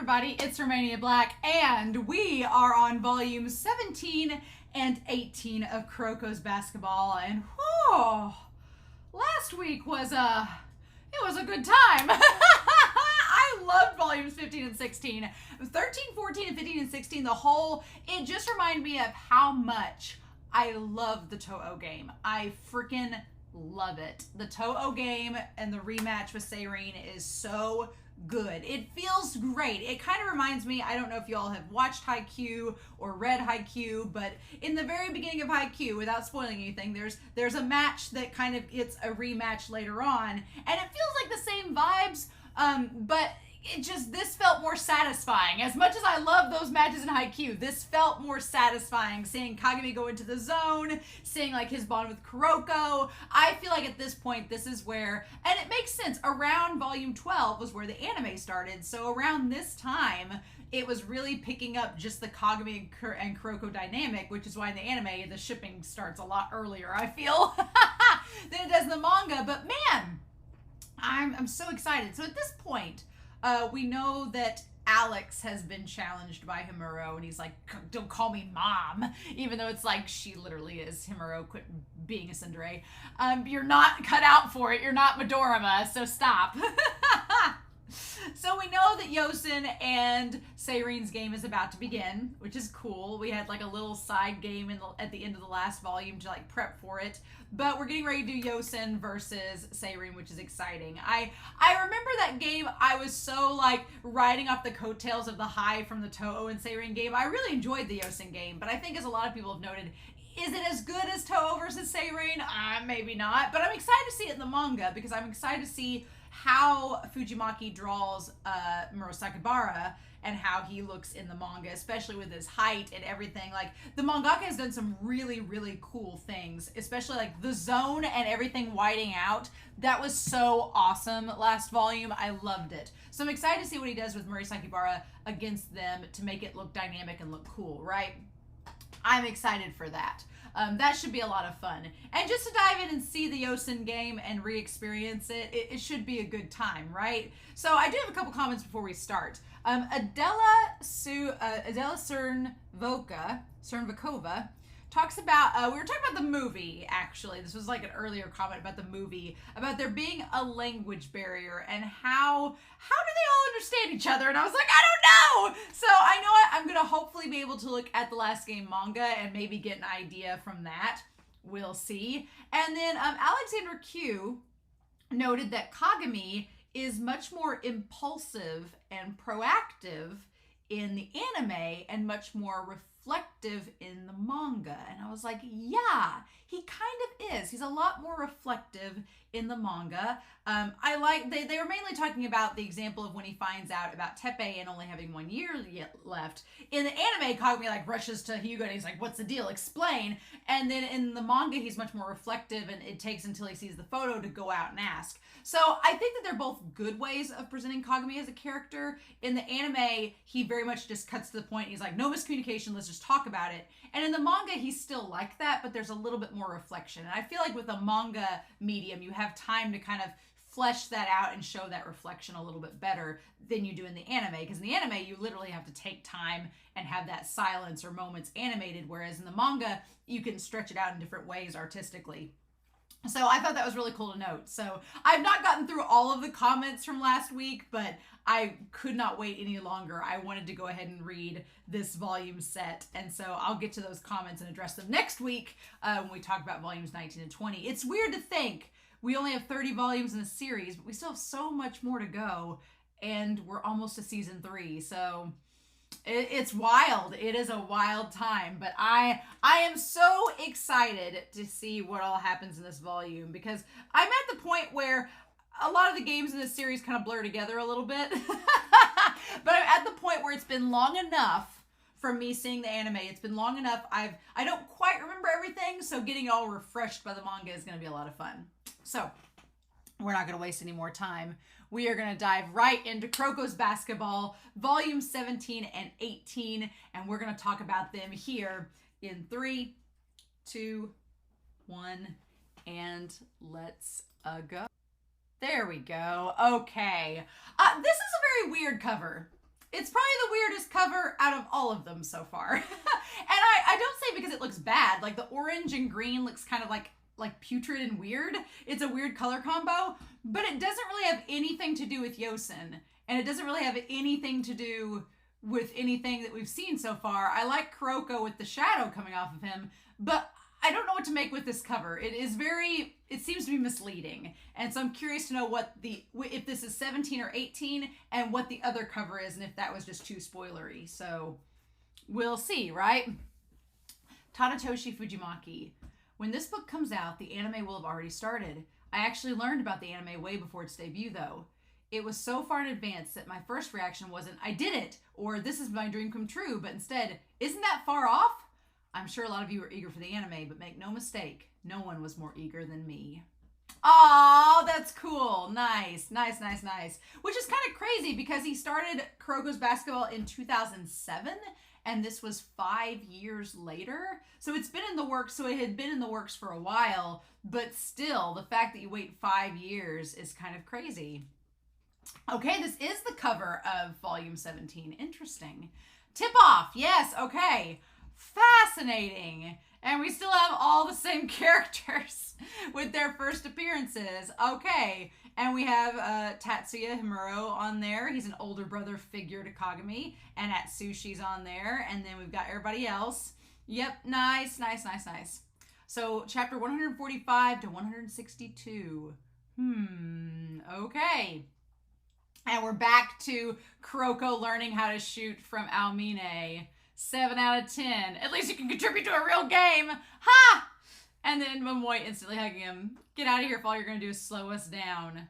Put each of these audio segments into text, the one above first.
everybody, it's Romania Black, and we are on volumes 17 and 18 of Kuroko's basketball, and whew, last week was a good time. I loved volumes 15 and 16. 13, 14, and 15 and 16, it just reminded me of how much I love the Toho game. I freaking love it. The Toho game and the rematch with SEIREN is so good. It feels great. It kind of reminds me, I don't know if you all have watched Haikyuu or read Haikyuu, but in the very beginning of Haikyuu, without spoiling anything, there's a match that kind of gets a rematch later on, and it feels like the same vibes, but this felt more satisfying. As much as I love those matches in Haikyuu, this felt more satisfying. Seeing Kagami go into the zone, seeing like his bond with Kuroko. I feel like at this point, this is where, and it makes sense, around volume 12 was where the anime started. So around this time, it was really picking up just the Kagami and Kuroko dynamic, which is why in the anime, the shipping starts a lot earlier, I feel, than it does in the manga. But man, I'm so excited. So at this point, we know that Alex has been challenged by Himuro, and he's like, don't call me mom, even though it's like, she literally is. Himuro, quit being a tsundere. You're not cut out for it. You're not Midorima, so stop. So we know that Yosen and SEIREN's game is about to begin, which is cool. We had like a little side game at the end of the last volume to like prep for it. But we're getting ready to do Yosen versus SEIREN, which is exciting. I remember that game, I was so like riding off the coattails of the high from the Toho and SEIREN game. I really enjoyed the Yosen game, but I think as a lot of people have noted, is it as good as Toho versus SEIREN? Maybe not, but I'm excited to see it in the manga because I'm excited to see how Fujimaki draws Murasakibara and how he looks in the manga, especially with his height and everything. Like, the mangaka has done some really, really cool things, especially like the zone and everything whiting out. That was so awesome last volume. I loved it. So I'm excited to see what he does with Murasakibara against them to make it look dynamic and look cool, right? I'm excited for that. That should be a lot of fun. And just to dive in and see the Yosen game and re-experience it should be a good time, right? So I do have a couple comments before we start. Adela Cernvikova talks about, we were talking about the movie, actually. This was like an earlier comment about the movie, about there being a language barrier and how do they all understand each other? And I was like, I don't know! So I know I'm going to hopefully be able to look at the Last Game manga and maybe get an idea from that. We'll see. And then Alexander Q noted that Kagami is much more impulsive and proactive in the anime and much more reflective in the manga. And I was like, yeah, he kind of is. He's a lot more reflective in the manga. I like, they were mainly talking about the example of when he finds out about Teppei and only having 1 year yet left. In the anime, Kagami like rushes to Hyuga and he's like, what's the deal? Explain. And then in the manga, he's much more reflective and it takes until he sees the photo to go out and ask. So I think that they're both good ways of presenting Kagami as a character. In the anime, he very much just cuts to the point. He's like, no miscommunication, let's just talk about it. And in the manga, he's still like that, but there's a little bit more reflection. And I feel like with a manga medium, you have time to kind of flesh that out and show that reflection a little bit better than you do in the anime. Because in the anime, you literally have to take time and have that silence or moments animated, whereas in the manga, you can stretch it out in different ways artistically. So I thought that was really cool to note. So I've not gotten through all of the comments from last week, but I could not wait any longer. I wanted to go ahead and read this volume set. And so I'll get to those comments and address them next week when we talk about volumes 19 and 20. It's weird to think we only have 30 volumes in a series, but we still have so much more to go. And we're almost to season 3. So it's wild. It is a wild time, but I am so excited to see what all happens in this volume because I'm at the point where a lot of the games in this series kind of blur together a little bit, but I'm at the point where it's been long enough from me seeing the anime. It's been long enough. I don't quite remember everything, so getting all refreshed by the manga is going to be a lot of fun. So we're not going to waste any more time. We are going to dive right into Kuroko's basketball, volume 17 and 18, and we're going to talk about them here in 3, 2, 1, and let's go. There we go. Okay. This is a very weird cover. it's probably the weirdest cover out of all of them so far. And I don't say because it looks bad. Like the orange and green looks kind of like putrid and weird. It's a weird color combo, but it doesn't really have anything to do with Yosen. And it doesn't really have anything to do with anything that we've seen so far. I like Kuroko with the shadow coming off of him, but I don't know what to make with this cover. It seems to be misleading. And so I'm curious to know if this is 17 or 18 and what the other cover is and if that was just too spoilery. So we'll see, right? Tadatoshi Fujimaki. When this book comes out, the anime will have already started. I actually learned about the anime way before its debut though. It was so far in advance that my first reaction wasn't, I did it, or this is my dream come true, but instead, isn't that far off? I'm sure a lot of you are eager for the anime, but make no mistake, no one was more eager than me. Oh, that's cool. Nice. Which is kind of crazy because he started Kuroko's basketball in 2007, and this was 5 years later. So it's been in the works. So it had been in the works for a while, but still, the fact that you wait 5 years is kind of crazy. Okay, this is the cover of volume 17. Interesting. Tip off. Yes, okay. Fascinating. And we still have all the same characters with their first appearances. Okay. And we have Tatsuya Himuro on there. He's an older brother figure to Kagami. And Atsushi's on there. And then we've got everybody else. Yep. Nice. So chapter 145 to 162. Okay. And we're back to Kuroko learning how to shoot from Almine. 7 out of 10. At least you can contribute to a real game. Ha! And then Momoy instantly hugging him. Get out of here if all you're going to do is slow us down.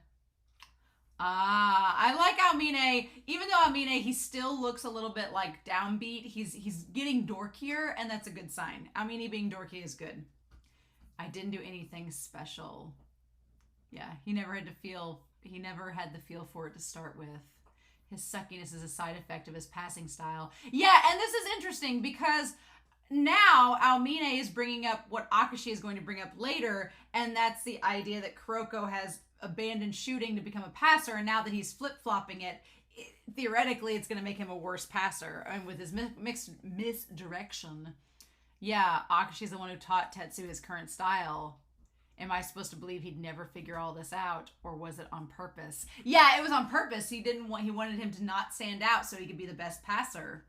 I like Almine. Even though Almine, he still looks a little bit like downbeat. He's getting dorkier, and that's a good sign. Almine being dorky is good. I didn't do anything special. Yeah, he never had the feel for it to start with. His suckiness is a side effect of his passing style. Yeah, and this is interesting because now Almine is bringing up what Akashi is going to bring up later, and that's the idea that Kuroko has abandoned shooting to become a passer, and now that he's flip-flopping it, theoretically it's going to make him a worse passer. And with his misdirection, yeah, Akashi's the one who taught Tetsu his current style. Am I supposed to believe he'd never figure all this out, or was it on purpose? Yeah, it was on purpose. He wanted him to not stand out so he could be the best passer.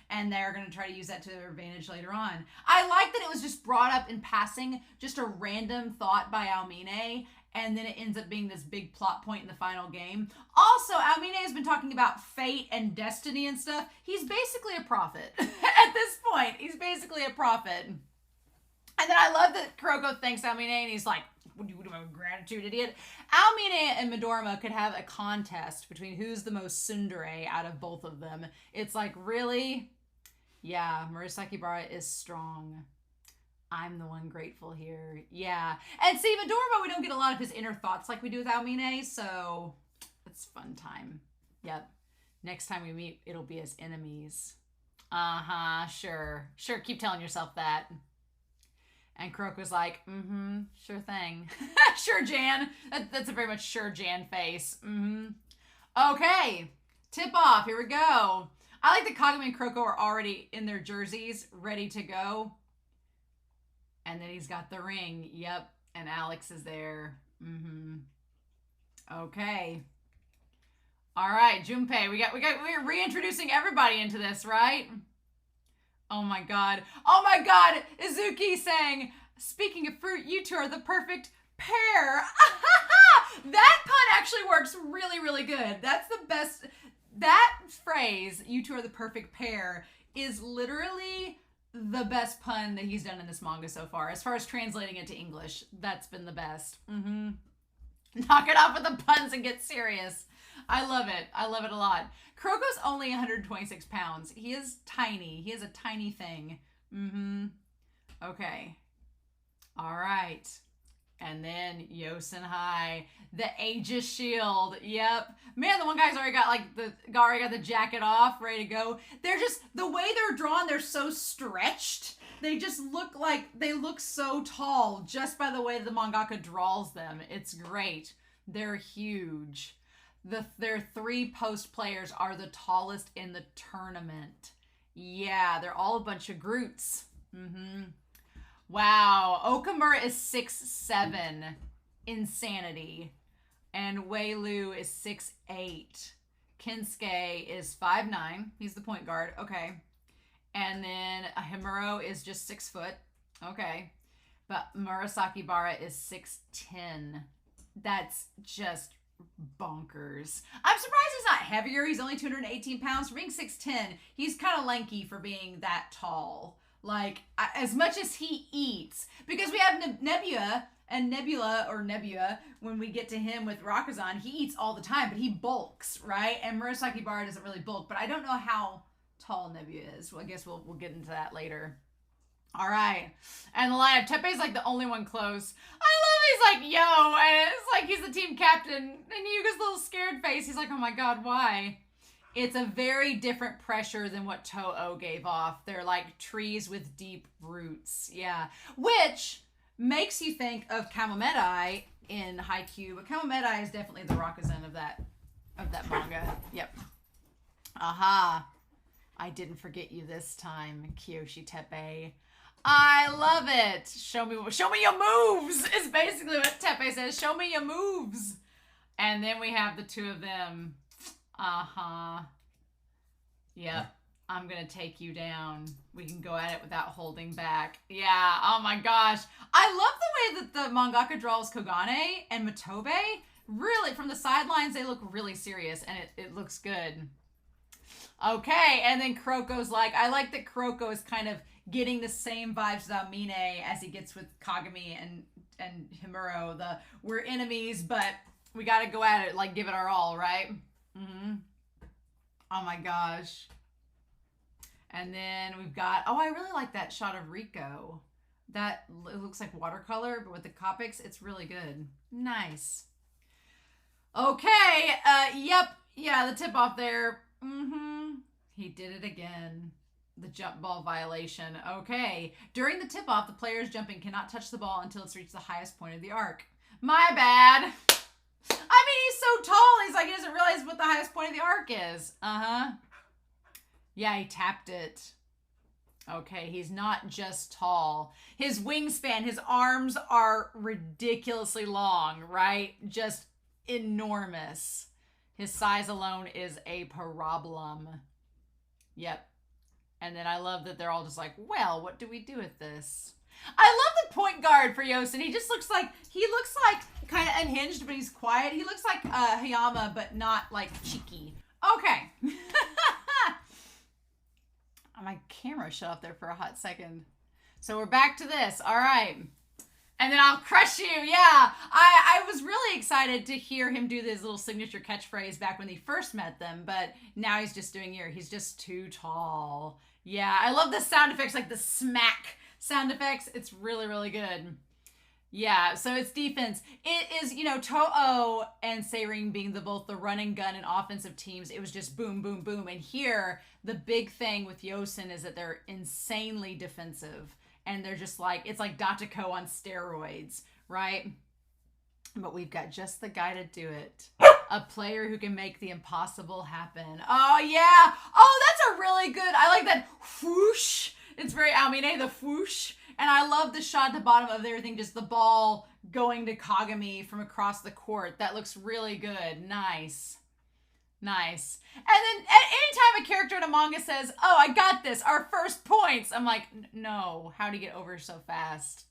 And they're going to try to use that to their advantage later on. I like that it was just brought up in passing, just a random thought by Almine, and then it ends up being this big plot point in the final game. Also, Almine has been talking about fate and destiny and stuff. He's basically a prophet. At this point, he's basically a prophet. And then I love that Kuroko thanks Almine, and he's like, what do you do about gratitude, idiot? Almine and Midorima could have a contest between who's the most tsundere out of both of them. It's like, really? Yeah, Murasakibara is strong. I'm the one grateful here. Yeah. And see, Midorima, we don't get a lot of his inner thoughts like we do with Almine, so it's fun time. Yep. Next time we meet, it'll be as enemies. Sure. Sure, keep telling yourself that. And Kuroko's like, sure thing. Sure, Jan. That's a very much sure Jan face. Okay, tip off. Here we go. I like that Kagami and Kuroko are already in their jerseys, ready to go. And then he's got the ring. Yep. And Alex is there. Okay. All right, Junpei. We're reintroducing everybody into this, right? Oh my god. Oh my god! Izuki saying, speaking of fruit, you two are the perfect pair. That pun actually works really, really good. That's the best. That phrase, you two are the perfect pair, is literally the best pun that he's done in this manga so far. As far as translating it to English, that's been the best. Knock it off with the puns and get serious. I love it. I love it a lot. Kuroko's only 126 pounds. He is tiny. He is a tiny thing. Okay. All right. And then Yosen High. The Aegis Shield. Yep. Man, the one guy's already got the jacket off, ready to go. They're just, the way they're drawn, they're so stretched. They just look like, they look so tall just by the way the mangaka draws them. It's great. They're huge. Their 3 post players are the tallest in the tournament. Yeah, they're all a bunch of Groots. Wow. Okamura is 6'7". Insanity. And Weilu is 6'8". Kinsuke is 5'9". He's the point guard. Okay. And then Himuro is just 6 foot. Okay. But Murasakibara is 6'10". That's just bonkers. I'm surprised he's not heavier. He's only 218 pounds. For being 6'10", he's kind of lanky for being that tall. Like, as much as he eats. Because we have Nebula, when we get to him with Rakuzan, he eats all the time, but he bulks, right? And Murasakibara doesn't really bulk, but I don't know how tall Nebula is. Well, I guess we'll get into that later. All right. And the lineup, Tepe's like the only one close. I love he's like, yo, and it's like he's the team captain. And Yuga's little scared face. He's like, oh my God, why? It's a very different pressure than what To'o gave off. They're like trees with deep roots. Yeah. Which makes you think of Kamomedai in Haikyuu. But Kamomedai is definitely the Rakuzan of that manga. Yep. Aha. I didn't forget you this time, Kiyoshi Tepe. I love it. Show me your moves is basically what Tepe says. Show me your moves. And then we have the 2 of them. Yep. I'm going to take you down. We can go at it without holding back. Yeah. Oh my gosh. I love the way that the mangaka draws Kogane and Matobe. Really, from the sidelines, they look really serious and it looks good. Okay. And then Kuroko's like, I like that Kuroko is kind of getting the same vibes with Amine as he gets with Kagami and Himuro. We're enemies, but we got to go at it, like give it our all, right? Oh my gosh. And then we've got, oh, I really like that shot of Rico. It looks like watercolor, but with the Copics, it's really good. Nice. Okay. Yep. Yeah, the tip off there. He did it again. The jump ball violation. Okay. During the tip-off, the players jumping cannot touch the ball until it's reached the highest point of the arc. My bad. I mean, he's so tall. He's like, he doesn't realize what the highest point of the arc is. Yeah, he tapped it. Okay, he's not just tall. His wingspan, his arms are ridiculously long, right? Just enormous. His size alone is a problem. Yep. And then I love that they're all just like, well, what do we do with this? I love the point guard for Yosen. He looks like kind of unhinged, but he's quiet. He looks like Hayama, but not like cheeky. Okay. My camera shut off there for a hot second. So we're back to this. All right. And then I'll crush you. Yeah. I was really excited to hear him do this little signature catchphrase back when he first met them, but now he's just doing he's just too tall. Yeah. I love the sound effects, like the smack sound effects. It's really, really good. Yeah. So it's defense. It is, To'o and SEIREN being both the run and gun and offensive teams. It was just boom, boom, boom. And here, the big thing with Yosen is that they're insanely defensive. And they're just like, it's like Datako on steroids, right? But we've got just the guy to do it. A player who can make the impossible happen. Oh, yeah. Oh, that's a really good, I like that whoosh. It's very Amine, the whoosh. And I love the shot at the bottom of everything, just the ball going to Kagami from across the court. That looks really good. Nice. Nice. And then anytime a character in a manga says, oh, I got this, our first points, I'm like, no, how'd he get over so fast?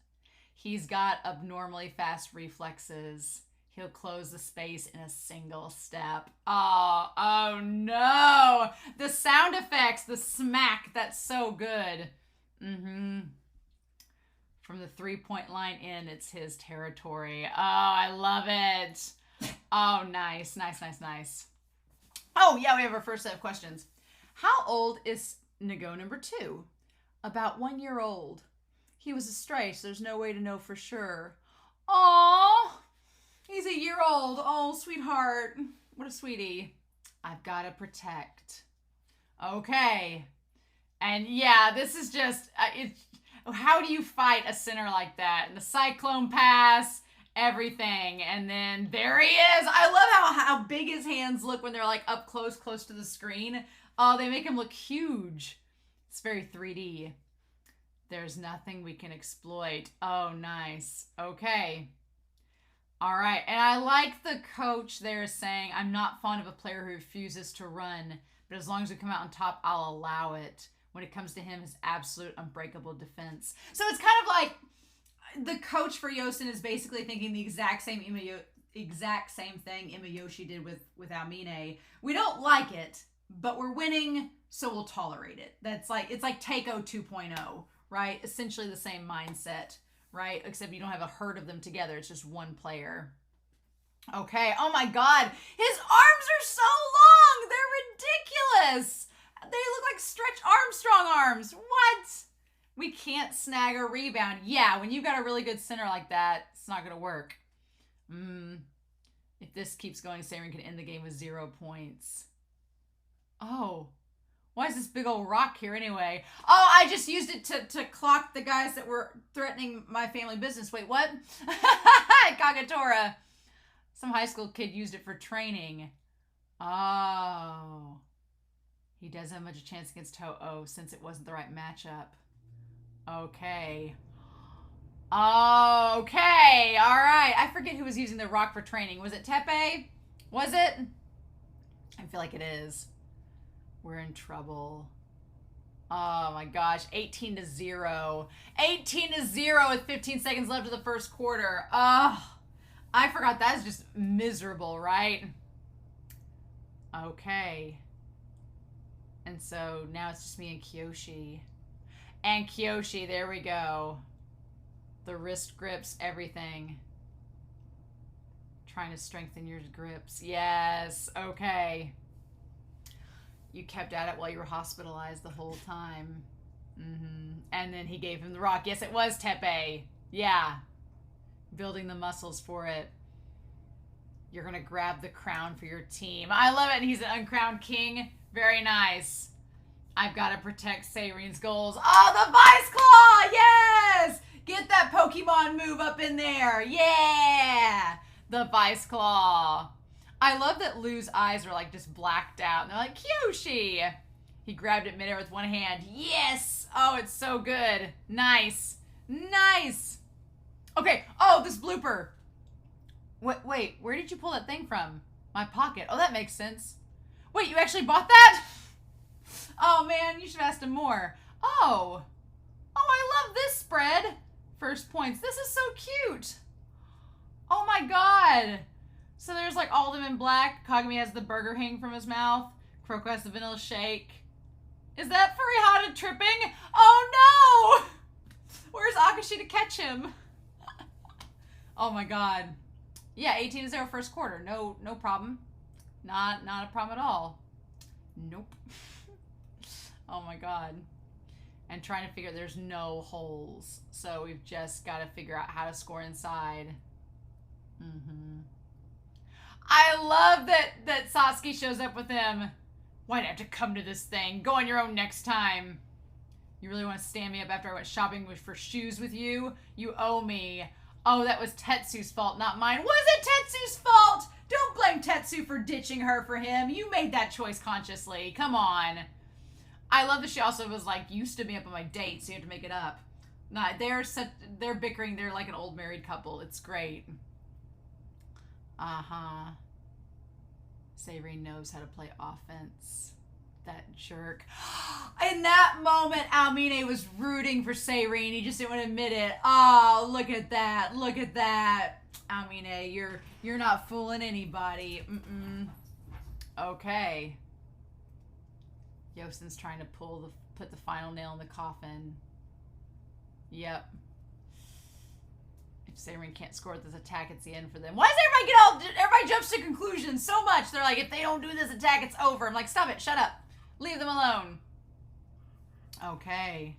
He's got abnormally fast reflexes. He'll close the space in a single step. Oh no. The sound effects, the smack, that's so good. From the 3-point line in, it's his territory. Oh, I love it. Oh, nice, nice, nice, nice. Oh, yeah, we have our first set of questions. How old is Nego number 2? About 1 year old. He was a stray, so there's no way to know for sure. Aww, he's a year old. Oh, sweetheart. What a sweetie. I've got to protect. Okay. And yeah, this is just, how do you fight a center like that? And the Cyclone Pass, everything. And then there he is. I love how big his hands look when they're like up close to the screen. Oh, they make him look huge. It's very 3D. There's nothing we can exploit. Oh, nice. Okay. All right. And I like the coach there saying, I'm not fond of a player who refuses to run, but as long as we come out on top, I'll allow it. When it comes to him, his absolute unbreakable defense. So it's kind of like the coach for Yosen is basically thinking the exact same thing Imayoshi did with Almine. We don't like it, but we're winning, so we'll tolerate it. It's like Takeo 2.0, right? Essentially the same mindset, right? Except you don't have a herd of them together. It's just one player. Okay. Oh my God. His arms are so long. They're ridiculous. They look like Stretch Armstrong arms. What? We can't snag a rebound. Yeah, when you've got a really good center like that, it's not going to work. If this keeps going, SEIREN can end the game with 0 points. Oh. Why is this big old rock here anyway? Oh, I just used it to clock the guys that were threatening my family business. Wait, what? Kagatora. Some high school kid used it for training. Oh. He doesn't have much a chance against Toho since it wasn't the right matchup. Okay. Okay. All right. I forget who was using the rock for training. Was it Tepe? Was it? I feel like it is. We're in trouble. Oh my gosh. 18-0. 18-0 with 15 seconds left of the first quarter. Oh, I forgot. That is just miserable, right? Okay. And so now it's just me and Kyoshi. And Kyoshi, there we go. The wrist grips, everything. Trying to strengthen your grips. Yes, okay. You kept at it while you were hospitalized the whole time. And then he gave him the rock. Yes, it was Tepe. Yeah. Building the muscles for it. You're going to grab the crown for your team. I love it. He's an uncrowned king. Very nice. I've got to protect SEIREN's goals. Oh, the Vice Claw! Yes! Get that Pokemon move up in there. Yeah! The Vice Claw. I love that Lou's eyes are like just blacked out. And they're like, Kyoshi! He grabbed it midair with one hand. Yes! Oh, it's so good. Nice. Nice. Okay. Oh, this blooper. Wait, where did you pull that thing from? My pocket. Oh, that makes sense. Wait, you actually bought that? Oh, man, you should have asked him more. Oh, I love this spread. First points. This is so cute. Oh, my God. So there's, like, all of them in black. Kagami has the burger hanging from his mouth. Kuroko has the vanilla shake. Is that Furihata tripping? Oh, no. Where's Akashi to catch him? Oh, my God. Yeah, 18-0 first quarter. No problem. Not a problem at all. Nope. Oh my God. And trying to figure there's no holes. So we've just got to figure out how to score inside. I love that Satsuki shows up with him. Why'd I have to come to this thing? Go on your own next time. You really want to stand me up after I went shopping for shoes with you? You owe me. Oh, that was Tetsu's fault, not mine. Was it Tetsu's fault? Don't blame Tetsu for ditching her for him. You made that choice consciously. Come on. I love that she also was like, you stood me up on my date, so you have to make it up. Nah, they're bickering. They're like an old married couple. It's great. SEIREN knows how to play offense. That jerk. In that moment, Almine was rooting for SEIREN. He just didn't want to admit it. Oh, look at that. Look at that. Almine, you're not fooling anybody. Okay. Yosen's trying to put the final nail in the coffin. Yep. If SEIREN can't score with this attack, it's the end for them. Why does everybody jumps to conclusions so much? They're like, if they don't do this attack, it's over. I'm like, stop it. Shut up. Leave them alone. Okay.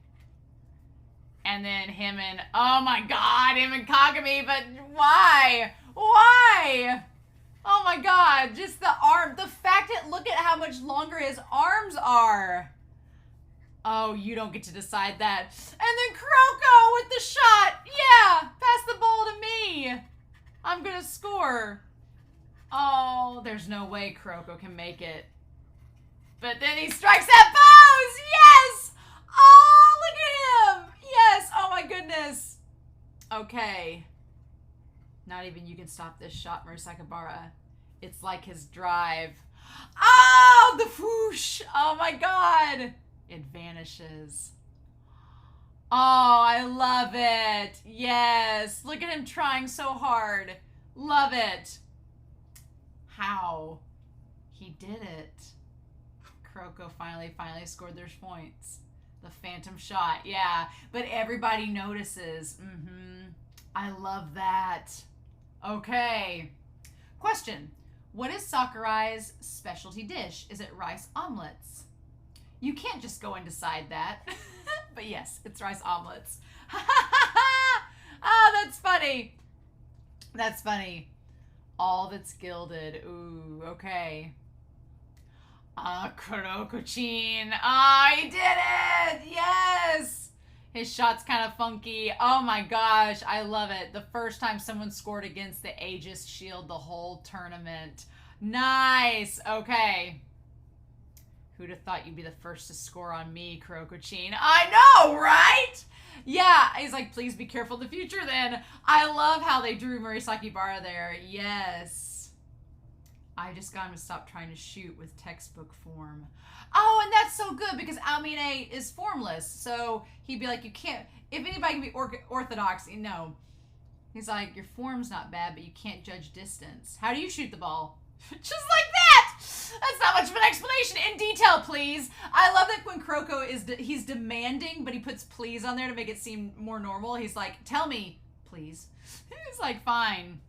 And then him and, oh my God, him and Kagami, but why? Why? Oh my God, just the arm. The fact that, look at how much longer his arms are. Oh, you don't get to decide that. And then Kuroko with the shot. Yeah, pass the ball to me. I'm gonna score. Oh, there's no way Kuroko can make it. But then he strikes that pose! Yes! Oh, look at him! Yes! Oh my goodness. Okay. Not even you can stop this shot, Murasakibara. It's like his drive. Oh, the whoosh! Oh my god! It vanishes. Oh, I love it. Yes. Look at him trying so hard. Love it. How? He did it. Kuroko finally scored their points. The phantom shot. Yeah. But everybody notices. I love that. Okay. Question. What is Sakurai's specialty dish? Is it rice omelets? You can't just go and decide that. But yes, it's rice omelets. Oh, that's funny. That's funny. All that's gilded. Ooh, okay. Kuroko-chin. He did it! Yes! His shot's kind of funky. Oh my gosh, I love it. The first time someone scored against the Aegis Shield the whole tournament. Nice! Okay. Who'd have thought you'd be the first to score on me, Kuroko-chin? I know, right? Yeah, he's like, please be careful in the future then. I love how they drew Murasakibara there. Yes. I just got him to stop trying to shoot with textbook form. Oh, and that's so good because Almine is formless. So he'd be like, you can't, if anybody can be orthodox, you know. He's like, your form's not bad, but you can't judge distance. How do you shoot the ball? Just like that! That's not much of an explanation. In detail, please. I love that when Kuroko is, he's demanding, but he puts please on there to make it seem more normal. He's like, tell me, please. He's like, fine.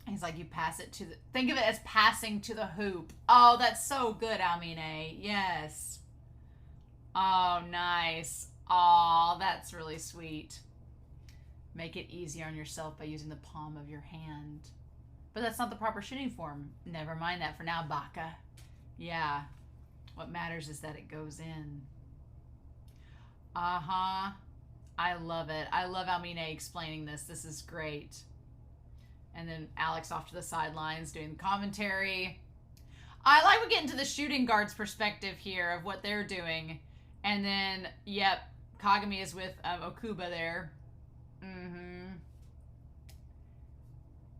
He's like, you pass it to the, think of it as passing to the hoop. Oh, that's so good, Almine. Yes. Oh, nice. Oh, that's really sweet. Make it easier on yourself by using the palm of your hand. But that's not the proper shooting form. Never mind that for now, Baka. Yeah. What matters is that it goes in. Uh-huh. I love it. I love Almine explaining this. This is great. And then Alex off to the sidelines doing the commentary. I like we get into the shooting guard's perspective here of what they're doing. And then, yep, Kagami is with Okuba there.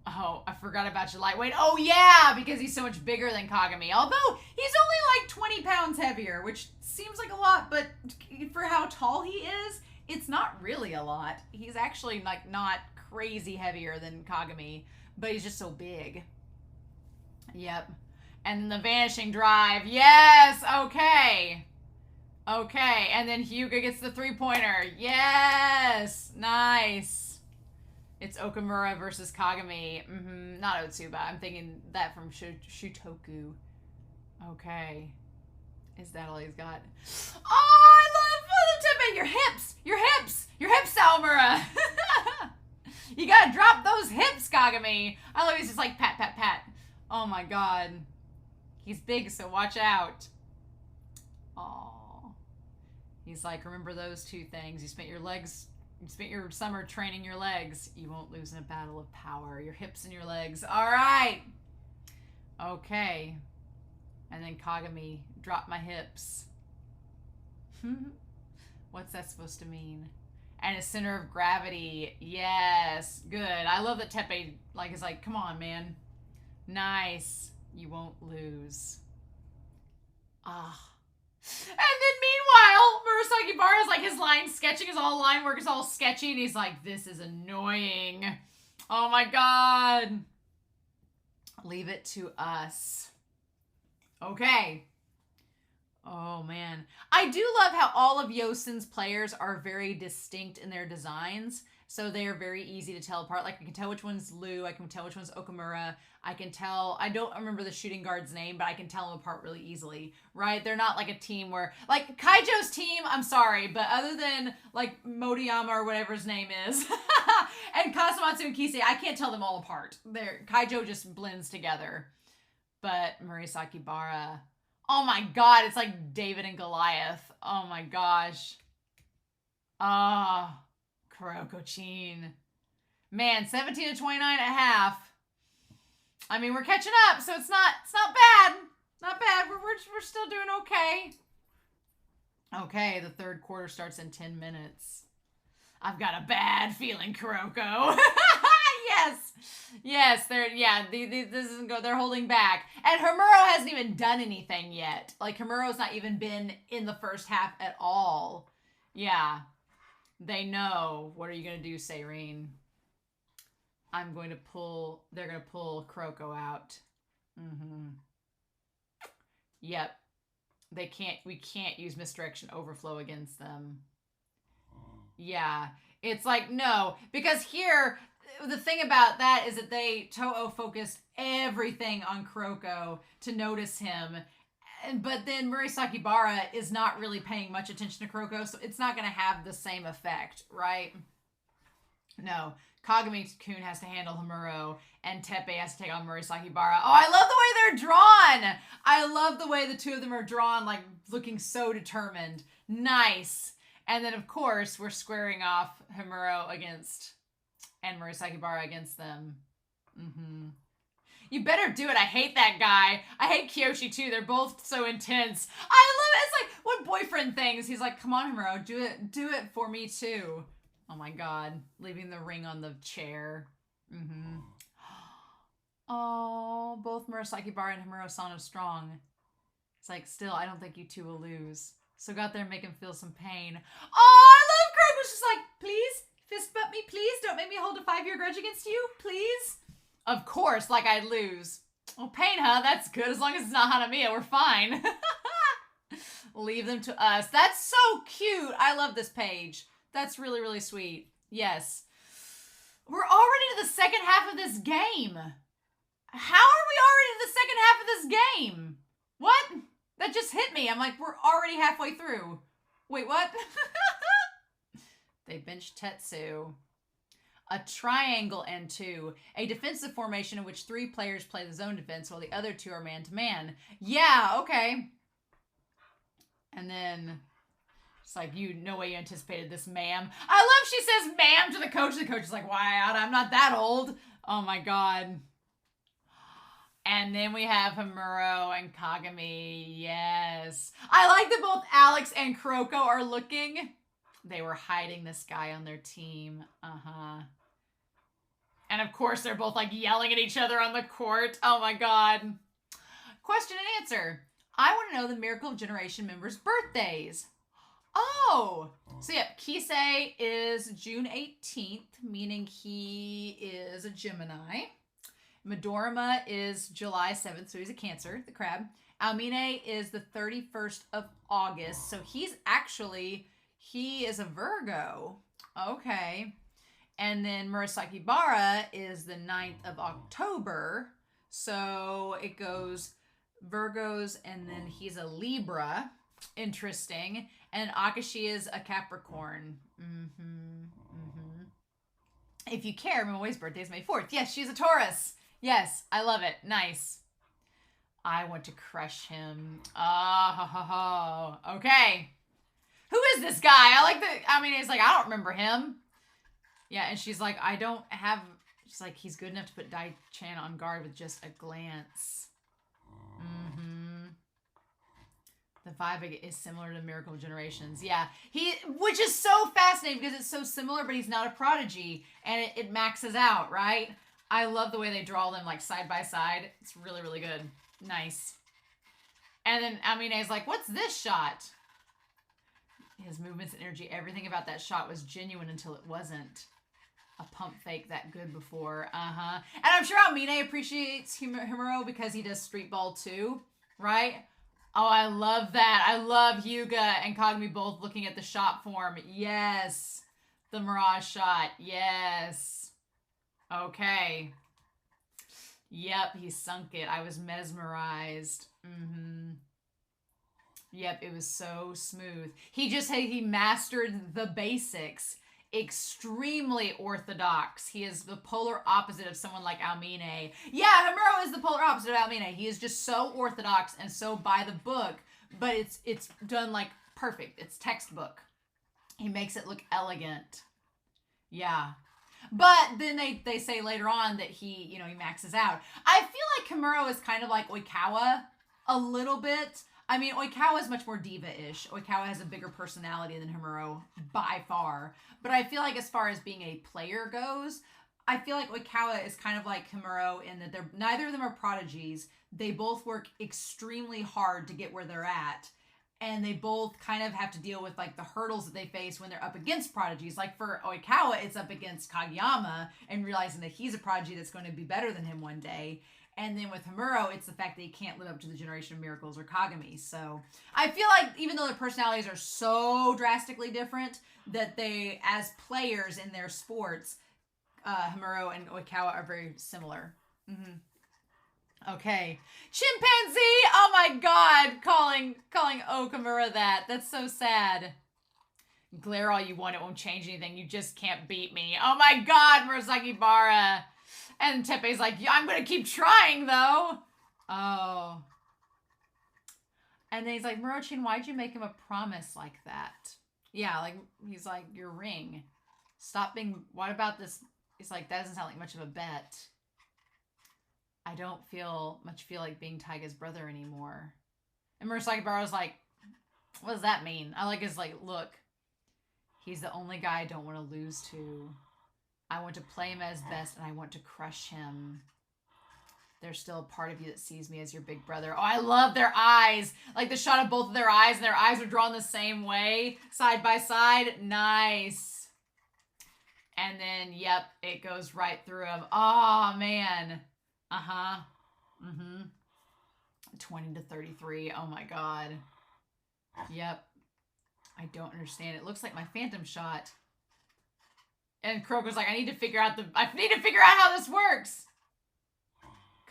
Oh, I forgot about your lightweight. Oh, yeah, because he's so much bigger than Kagami. Although, he's only like 20 pounds heavier, which seems like a lot, but for how tall he is, it's not really a lot. He's actually like not crazy heavier than Kagami, but he's just so big. Yep. And the vanishing drive. Yes, okay. Okay, and then Hyuga gets the three-pointer. Yes, nice. It's Okamura versus Kagami. Not Otsuba. I'm thinking that from Shutoku. Okay. Is that all he's got? Oh, I love the tip. Your hips. Your hips. Your hips, Saomura. You gotta drop those hips, Kagami. I love he's just like pat, pat, pat. Oh my god. He's big, so watch out. Oh. He's like, remember those two things. You spent your summer training your legs. You won't lose in a battle of power. Your hips and your legs. All right. Okay. And then Kagami, drop my hips. What's that supposed to mean? And a center of gravity. Yes. Good. I love that Teppei is like, come on, man. Nice. You won't lose. Ah. And then meanwhile, Murasakibara is like his line sketching, his all line work is all sketchy, and he's like, this is annoying. Oh my god. Leave it to us. Okay. Oh man. I do love how all of Yosen's players are very distinct in their designs. So they are very easy to tell apart. Like I can tell which one's Liu, I can tell which one's Okamura. I can tell, I don't remember the shooting guard's name, but I can tell them apart really easily, right? They're not like a team where, like Kaijo's team, I'm sorry, but other than like Modiyama or whatever his name is, and Kasamatsu and Kisei, I can't tell them all apart. Kaijo just blends together. But Murasakibara, oh my god, it's like David and Goliath. Oh my gosh. Ah, Kuroko-chin. Man, 17 to 29 at half. I mean, we're catching up, so it's not bad. Not bad. We're still doing okay. Okay, the third quarter starts in 10 minutes. I've got a bad feeling, Kuroko. Yes, this isn't good. They're holding back. And Homuro hasn't even done anything yet. Like, Homuro's not even been in the first half at all. Yeah. They know. What are you going to do, SEIREN? They're going to pull Kuroko out. Yep. We can't use misdirection overflow against them. Yeah. It's like, no. Because here, the thing about that is that Toho focused everything on Kuroko to notice him. But then Murasakibara is not really paying much attention to Kuroko, so it's not going to have the same effect, right? No. Kagami-kun has to handle Homuro, and Teppei has to take on Murasakibara. Oh, I love the way they're drawn! I love the way the two of them are drawn, like, looking so determined. Nice. And then, of course, we're squaring off Homuro and Murasakibara against them. You better do it. I hate that guy. I hate Kyoshi, too. They're both so intense. I love it. It's like one boyfriend things. He's like, come on, Homuro. Do it for me, too. Oh, my God. Leaving the ring on the chair. Oh, both Murasakibara and Homuro-san are strong. It's like, still, I don't think you two will lose. So go out there and make him feel some pain. Oh, I love Kuroko's just like, please, fist bump me, please. Don't make me hold a 5-year grudge against you, please. Of course, like I'd lose. Oh, pain, huh? That's good. As long as it's not Hanamiya, we're fine. Leave them to us. That's so cute. I love this page. That's really, really sweet. Yes. We're already to the second half of this game. How are we already to the second half of this game? What? That just hit me. I'm like, we're already halfway through. Wait, what? They benched Tetsu. A triangle and 2. A defensive formation in which 3 players play the zone defense while the other 2 are man-to-man. Yeah, okay. And then it's like, no way you anticipated this, ma'am. I love she says ma'am to the coach. The coach is like, why? I'm not that old. Oh, my God. And then we have Homuro and Kagami. Yes. I like that both Alex and Kuroko are looking. They were hiding this guy on their team. And of course, they're both like yelling at each other on the court. Oh my God. Question and answer. I want to know the Miracle of Generation members' birthdays. Oh. So yep, Kisei is June 18th, meaning he is a Gemini. Midorima is July 7th, so he's a Cancer, the crab. Almine is the 31st of August, so he is a Virgo. Okay. And then Murasakibara is the 9th of October, so it goes Virgos, and then he's a Libra. Interesting. And Akashi is a Capricorn. If you care, Momoe's birthday is May 4th. Yes, she's a Taurus. Yes, I love it. Nice. I want to crush him. Okay. Who is this guy? He's like, I don't remember him. Yeah, and she's like, she's like, he's good enough to put Dai-chan on guard with just a glance. The vibe is similar to Miracle of Generations. Yeah, which is so fascinating because it's so similar, but he's not a prodigy, and it maxes out, right? I love the way they draw them like side by side. It's really, really good. Nice. And then Amine's like, what's this shot? His movements and energy, everything about that shot was genuine until it wasn't. A pump fake that good before. And I'm sure Amine appreciates Homuro because he does street ball too, right? Oh, I love that. I love Hyuga and Kagami both looking at the shot form. Yes. The Mirage shot. Yes. Okay. Yep, he sunk it. I was mesmerized. Yep, it was so smooth. He mastered the basics. Extremely orthodox. He is the polar opposite of someone like Almine. Yeah, Homuro is the polar opposite of Almine. He is just so orthodox and so by the book, but it's done like perfect. It's textbook. He makes it look elegant. Yeah. But then they say later on that he maxes out. I feel like Himuro is kind of like Oikawa a little bit. I mean, Oikawa is much more diva-ish. Oikawa has a bigger personality than Himuro by far. But I feel like as far as being a player goes, I feel like Oikawa is kind of like Himuro in that neither of them are prodigies. They both work extremely hard to get where they're at. And they both kind of have to deal with like the hurdles that they face when they're up against prodigies. Like for Oikawa, it's up against Kageyama and realizing that he's a prodigy that's going to be better than him one day. And then with Himuro, it's the fact that he can't live up to the Generation of Miracles or Kagami. So I feel like even though their personalities are so drastically different, that they, as players in their sports, Himuro and Oikawa are very similar. Mm-hmm. Okay. Chimpanzee! Oh my god! Calling Okamura that. That's so sad. Glare all you want, it won't change anything. You just can't beat me. Oh my god, Murasakibara! And Teppei's like, yeah, I'm gonna keep trying though. Oh. And then he's like, Murochin, why'd you make him a promise like that? Yeah, like, he's like, your ring. Stop being, what about this? He's like, that doesn't sound like much of a bet. I don't feel like being Taiga's brother anymore. And Murasakibara was like, what does that mean? I like his like, look, he's the only guy I don't want to lose to. I want to play him as best and I want to crush him. There's still a part of you that sees me as your big brother. Oh, I love their eyes. Like the shot of both of their eyes and their eyes are drawn the same way, side by side. Nice. And then, yep, it goes right through him. Oh, man. Uh-huh. Mm-hmm. 20-33. Oh my god. Yep. I don't understand. It looks like my phantom shot. And Kuroko's like, I need to figure out how this works.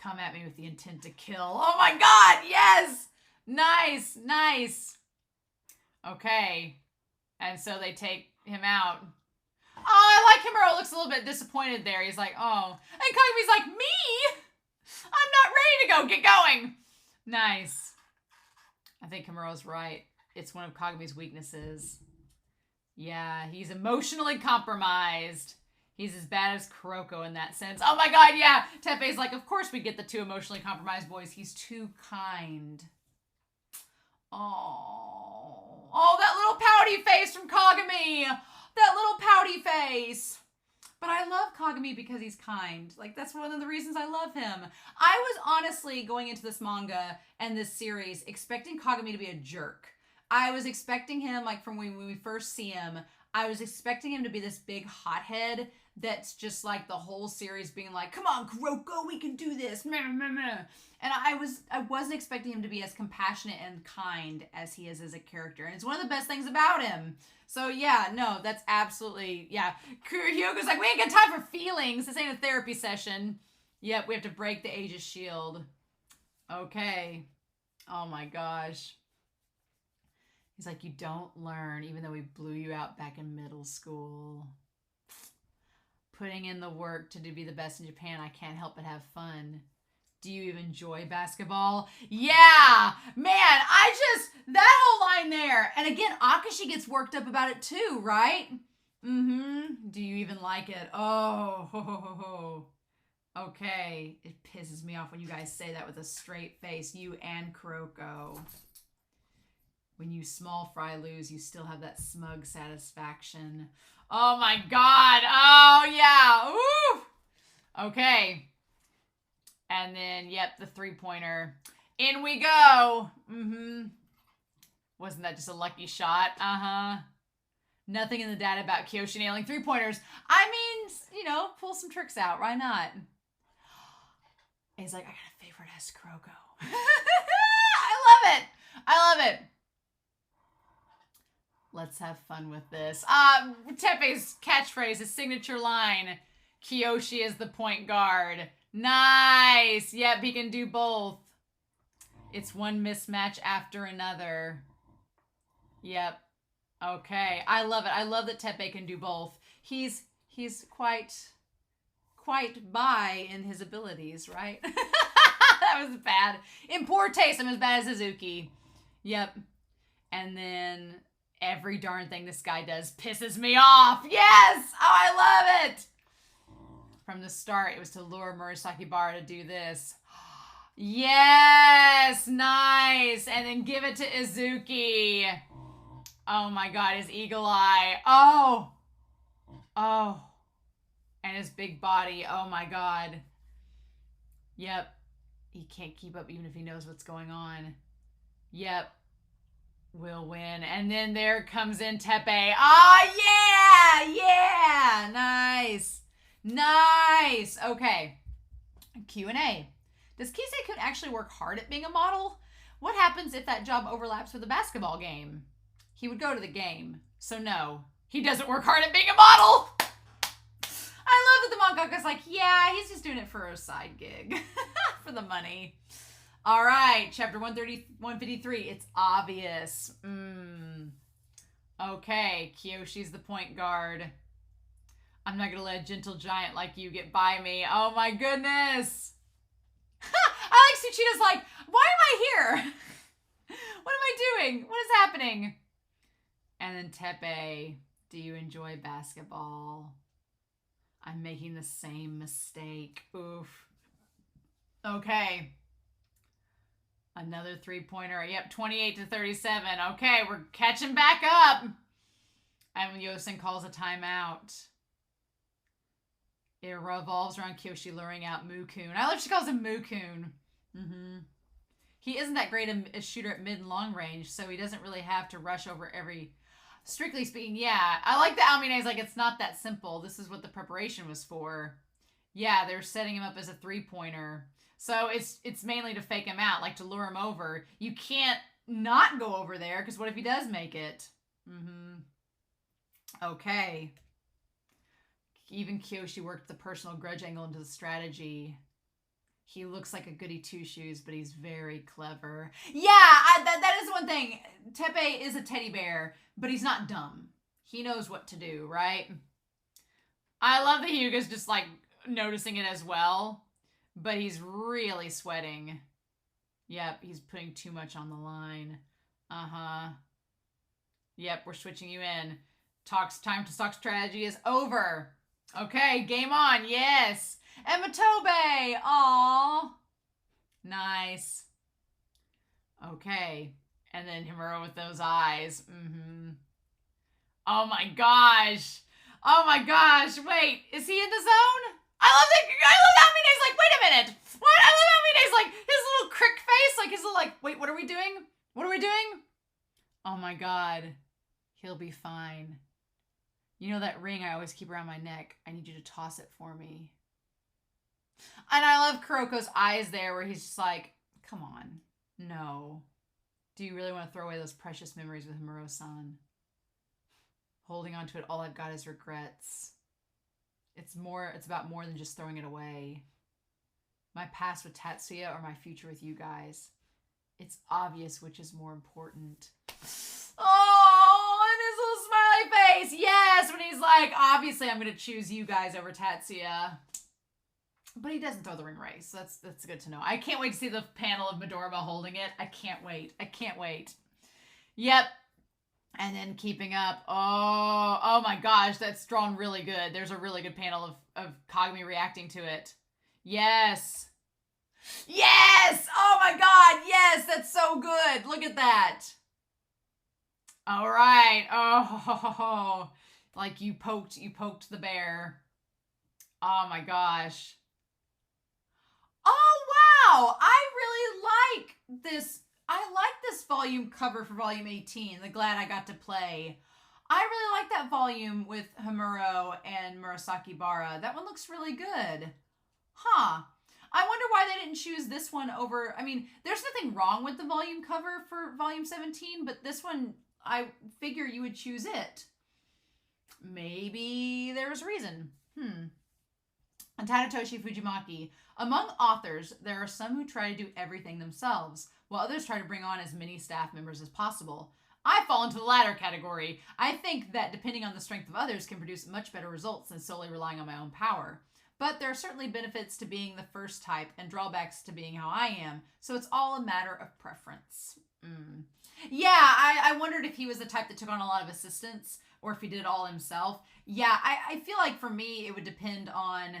Come at me with the intent to kill. Oh my god, yes! Nice, nice. Okay. And so they take him out. Oh, I like Himuro. Looks a little bit disappointed there. He's like, oh. And Kagami's like, me? I'm not ready to go. Get going. Nice. I think Himuro's right. It's one of Kagami's weaknesses. Yeah, he's emotionally compromised. He's as bad as Kuroko in that sense. Oh my god, yeah. Teppei's like, of course we get the two emotionally compromised boys. He's too kind. Oh. Oh, that little pouty face from Kagami. That little pouty face. But I love Kagami because he's kind. Like, that's one of the reasons I love him. I was honestly going into this manga and this series expecting Kagami to be a jerk. I was expecting him, like, from when we first see him, I was expecting him to be this big hothead that's just, like, the whole series being like, come on, Kuroko, we can do this. Meh, meh, meh. And I wasn't expecting him to be as compassionate and kind as he is as a character. And it's one of the best things about him. So, yeah, no, that's absolutely, yeah. Hyogo's like, we ain't got time for feelings. This ain't a therapy session. Yep, we have to break the Aegis shield. Okay. Oh, my gosh. He's like, you don't learn, even though we blew you out back in middle school. Putting in the work to be the best in Japan, I can't help but have fun. Do you even enjoy basketball? Yeah! Man, that whole line there. And again, Akashi gets worked up about it too, right? Mm-hmm. Do you even like it? Oh, ho, ho, ho, ho. Okay. It pisses me off when you guys say that with a straight face. You and Kuroko. When you small fry lose, you still have that smug satisfaction. Oh my god. Oh, yeah. Ooh. Okay. And then, yep, the three-pointer. In we go. Mm-hmm. Wasn't that just a lucky shot? Uh-huh. Nothing in the data about Kyoshi nailing three-pointers. I mean, you know, pull some tricks out. Why not? And he's like, I got a favorite as Kuroko. I love it. I love it. Let's have fun with this. Teppei's catchphrase, his signature line. Kyoshi is the point guard. Nice. Yep, he can do both. It's one mismatch after another. Yep. Okay. I love it. I love that Teppei can do both. He's quite by in his abilities, right? That was bad. In poor taste, I'm as bad as Suzuki. Yep. And then every darn thing this guy does pisses me off. Yes! Oh, I love it! from the start. It was to lure Murasakibara to do this. Yes, nice. And then give it to Izuki. Oh my god, his eagle eye. Oh. Oh. And his big body. Oh my god. Yep. He can't keep up even if he knows what's going on. Yep. We'll win. And then there comes in Teppei. Oh, yeah! Yeah! Nice. Nice. Okay. Q&A. Does Kisei-kun actually work hard at being a model? What happens if that job overlaps with a basketball game? He would go to the game. So no, he doesn't work hard at being a model. I love that the mangaka's like, yeah, he's just doing it for a side gig. For the money. All right, chapter 153. It's obvious. Okay, Kyoshi's the point guard. I'm not going to let a gentle giant like you get by me. Oh my goodness. I like Tsuchida's like, why am I here? What am I doing? What is happening? And then Teppei, do you enjoy basketball? I'm making the same mistake. Oof. Okay. Another three-pointer. Yep, 28-37. Okay, we're catching back up. And Yosen calls a timeout. It revolves around Kyoshi luring out Mukun. I love she calls him Mukun. He isn't that great a shooter at mid and long range, so he doesn't really have to rush over every... Strictly speaking, yeah. I like that Almine's like, it's not that simple. This is what the preparation was for. Yeah, they're setting him up as a three-pointer. So it's mainly to fake him out, like to lure him over. You can't not go over there, because what if he does make it? Okay. Even Kyoshi worked the personal grudge angle into the strategy. He looks like a goody two-shoes, but he's very clever. Yeah, that is one thing. Teppei is a teddy bear, but he's not dumb. He knows what to do, right? I love that Hyuga's just like noticing it as well, but he's really sweating. Yep, he's putting too much on the line. Yep, we're switching you in. Time to talk strategy is over. Okay, game on. Yes. Emma Tobe. Aww. Nice. Okay. And then Himuro with those eyes. Oh my gosh. Oh my gosh. Wait, is he in the zone? I love Almine's like, wait a minute. What? I love Almine's like, his little crick face. Like his little like, wait, what are we doing? What are we doing? Oh my god. He'll be fine. You know that ring I always keep around my neck? I need you to toss it for me. And I love Kuroko's eyes there where he's just like, come on. No. Do you really want to throw away those precious memories with Himuro-san? Holding on to it, all I've got is regrets. It's about more than just throwing it away. My past with Tatsuya or my future with you guys. It's obvious which is more important. Oh, and his little smiley face. Yes, when he's like, obviously I'm going to choose you guys over Tatsuya. But he doesn't throw the ring away, so that's good to know. I can't wait to see the panel of Midorima holding it. I can't wait. I can't wait. Yep. And then keeping up. Oh my gosh, that's drawn really good. There's a really good panel of Kagami reacting to it. Yes. Yes! Oh my god, yes! That's so good. Look at that. All right. Oh, like you poked the bear. Oh my gosh. Oh wow! I really like this. I like this volume cover for volume 18. The Glad I Got to Play. I really like that volume with Himuro and Murasakibara. That one looks really good. Huh. I wonder why they didn't choose this one over... I mean, there's nothing wrong with the volume cover for volume 17, but this one, I figure you would choose it. Maybe there's a reason. And Tadatoshi Fujimaki. Among authors, there are some who try to do everything themselves, while others try to bring on as many staff members as possible. I fall into the latter category. I think that depending on the strength of others can produce much better results than solely relying on my own power. But there are certainly benefits to being the first type and drawbacks to being how I am, so it's all a matter of preference. Yeah, I wondered if he was the type that took on a lot of assistants, or if he did it all himself. Yeah, I feel like for me, it would depend on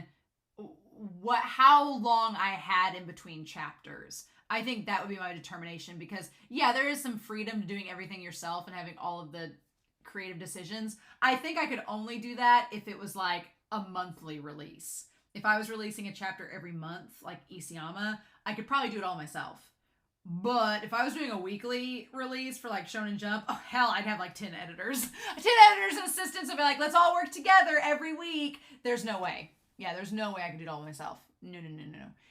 how long I had in between chapters. I think that would be my determination because, yeah, there is some freedom to doing everything yourself and having all of the creative decisions. I think I could only do that if it was like a monthly release. If I was releasing a chapter every month, like Isayama, I could probably do it all myself. But if I was doing a weekly release for like Shonen Jump, oh hell, I'd have like 10 editors. 10 editors and assistants would be like, let's all work together every week. There's no way. Yeah, there's no way I could do it all myself. No.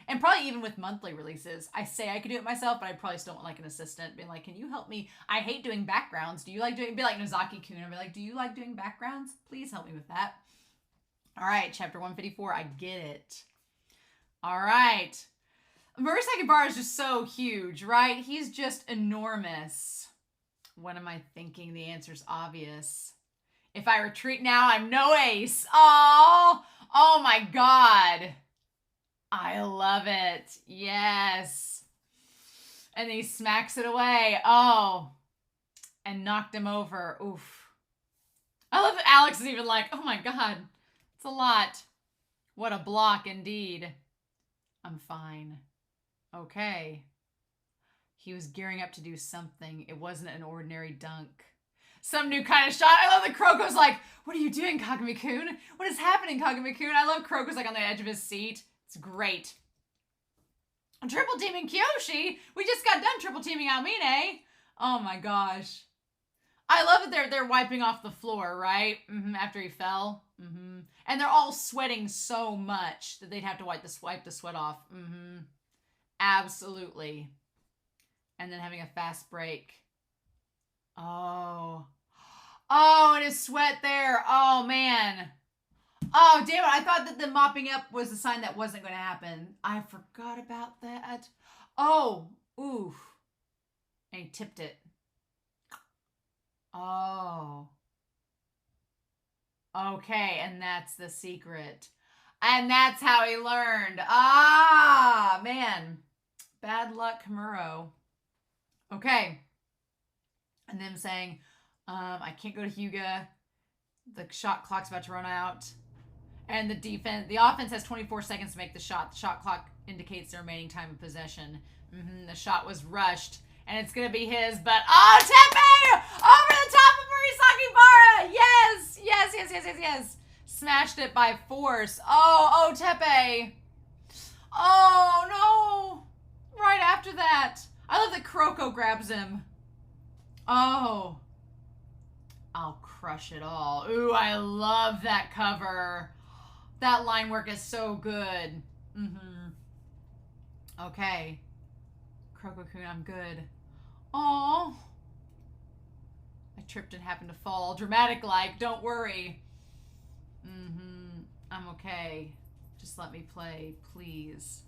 And probably even with monthly releases, I say I could do it myself, but I probably still want like an assistant being like, can you help me? I hate doing backgrounds. Do you like doing, be like Nozaki-kun. I'd be like, do you like doing backgrounds? Please help me with that. All right, chapter 154. I get it. All right. Murasakibara is just so huge, right? He's just enormous. What am I thinking? The answer's obvious. If I retreat now, I'm no ace. Oh my God. I love it. Yes. And then he smacks it away. Oh. And knocked him over. Oof. I love that Alex is even like, oh my God. It's a lot. What a block indeed. I'm fine. Okay. He was gearing up to do something. It wasn't an ordinary dunk. Some new kind of shot. I love that Kuroko's like, what are you doing, Kagami-kun? What is happening, Kagami-kun? I love Kuroko's like on the edge of his seat. It's great. Triple teaming Kyoshi. We just got done triple teaming Almine. Oh my gosh. I love that they're wiping off the floor, right? After he fell. And they're all sweating so much that they'd have to wipe the sweat off. Absolutely. And then having a fast break. Oh, and his sweat there. Oh, man. Oh, damn it. I thought that the mopping up was a sign that wasn't going to happen. I forgot about that. Oh, oof. And he tipped it. Oh. Okay, and that's the secret. And that's how he learned. Ah, man. Bad luck, Muro. Okay. And them saying, I can't go to Hyuga. The shot clock's about to run out. And the offense has 24 seconds to make the shot. The shot clock indicates the remaining time of possession. The shot was rushed. And it's going to be his, but, oh, Tepe! Over the top of Murasakibara! Yes! Smashed it by force. Oh, Tepe! Oh, no! Right after that. I love that Kuroko grabs him. Oh. I'll crush it all. Ooh, I love that cover. That line work is so good. Okay. Kuroko-kun, I'm good. Oh. I tripped and happened to fall. Dramatic like, don't worry. I'm okay. Just let me play, please.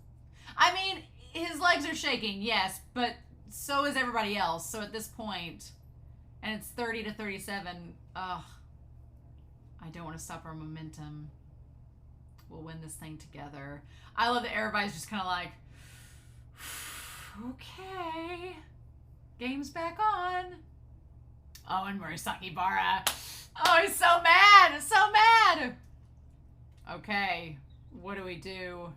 I mean, his legs are shaking, yes, but so is everybody else. So at this point, and it's 30-37, ugh. I don't want to stop our momentum. We'll win this thing together. I love that everybody's just kind of like, okay. Game's back on. Oh, and Murasakibara. Oh, he's so mad. So mad. Okay. What do we do?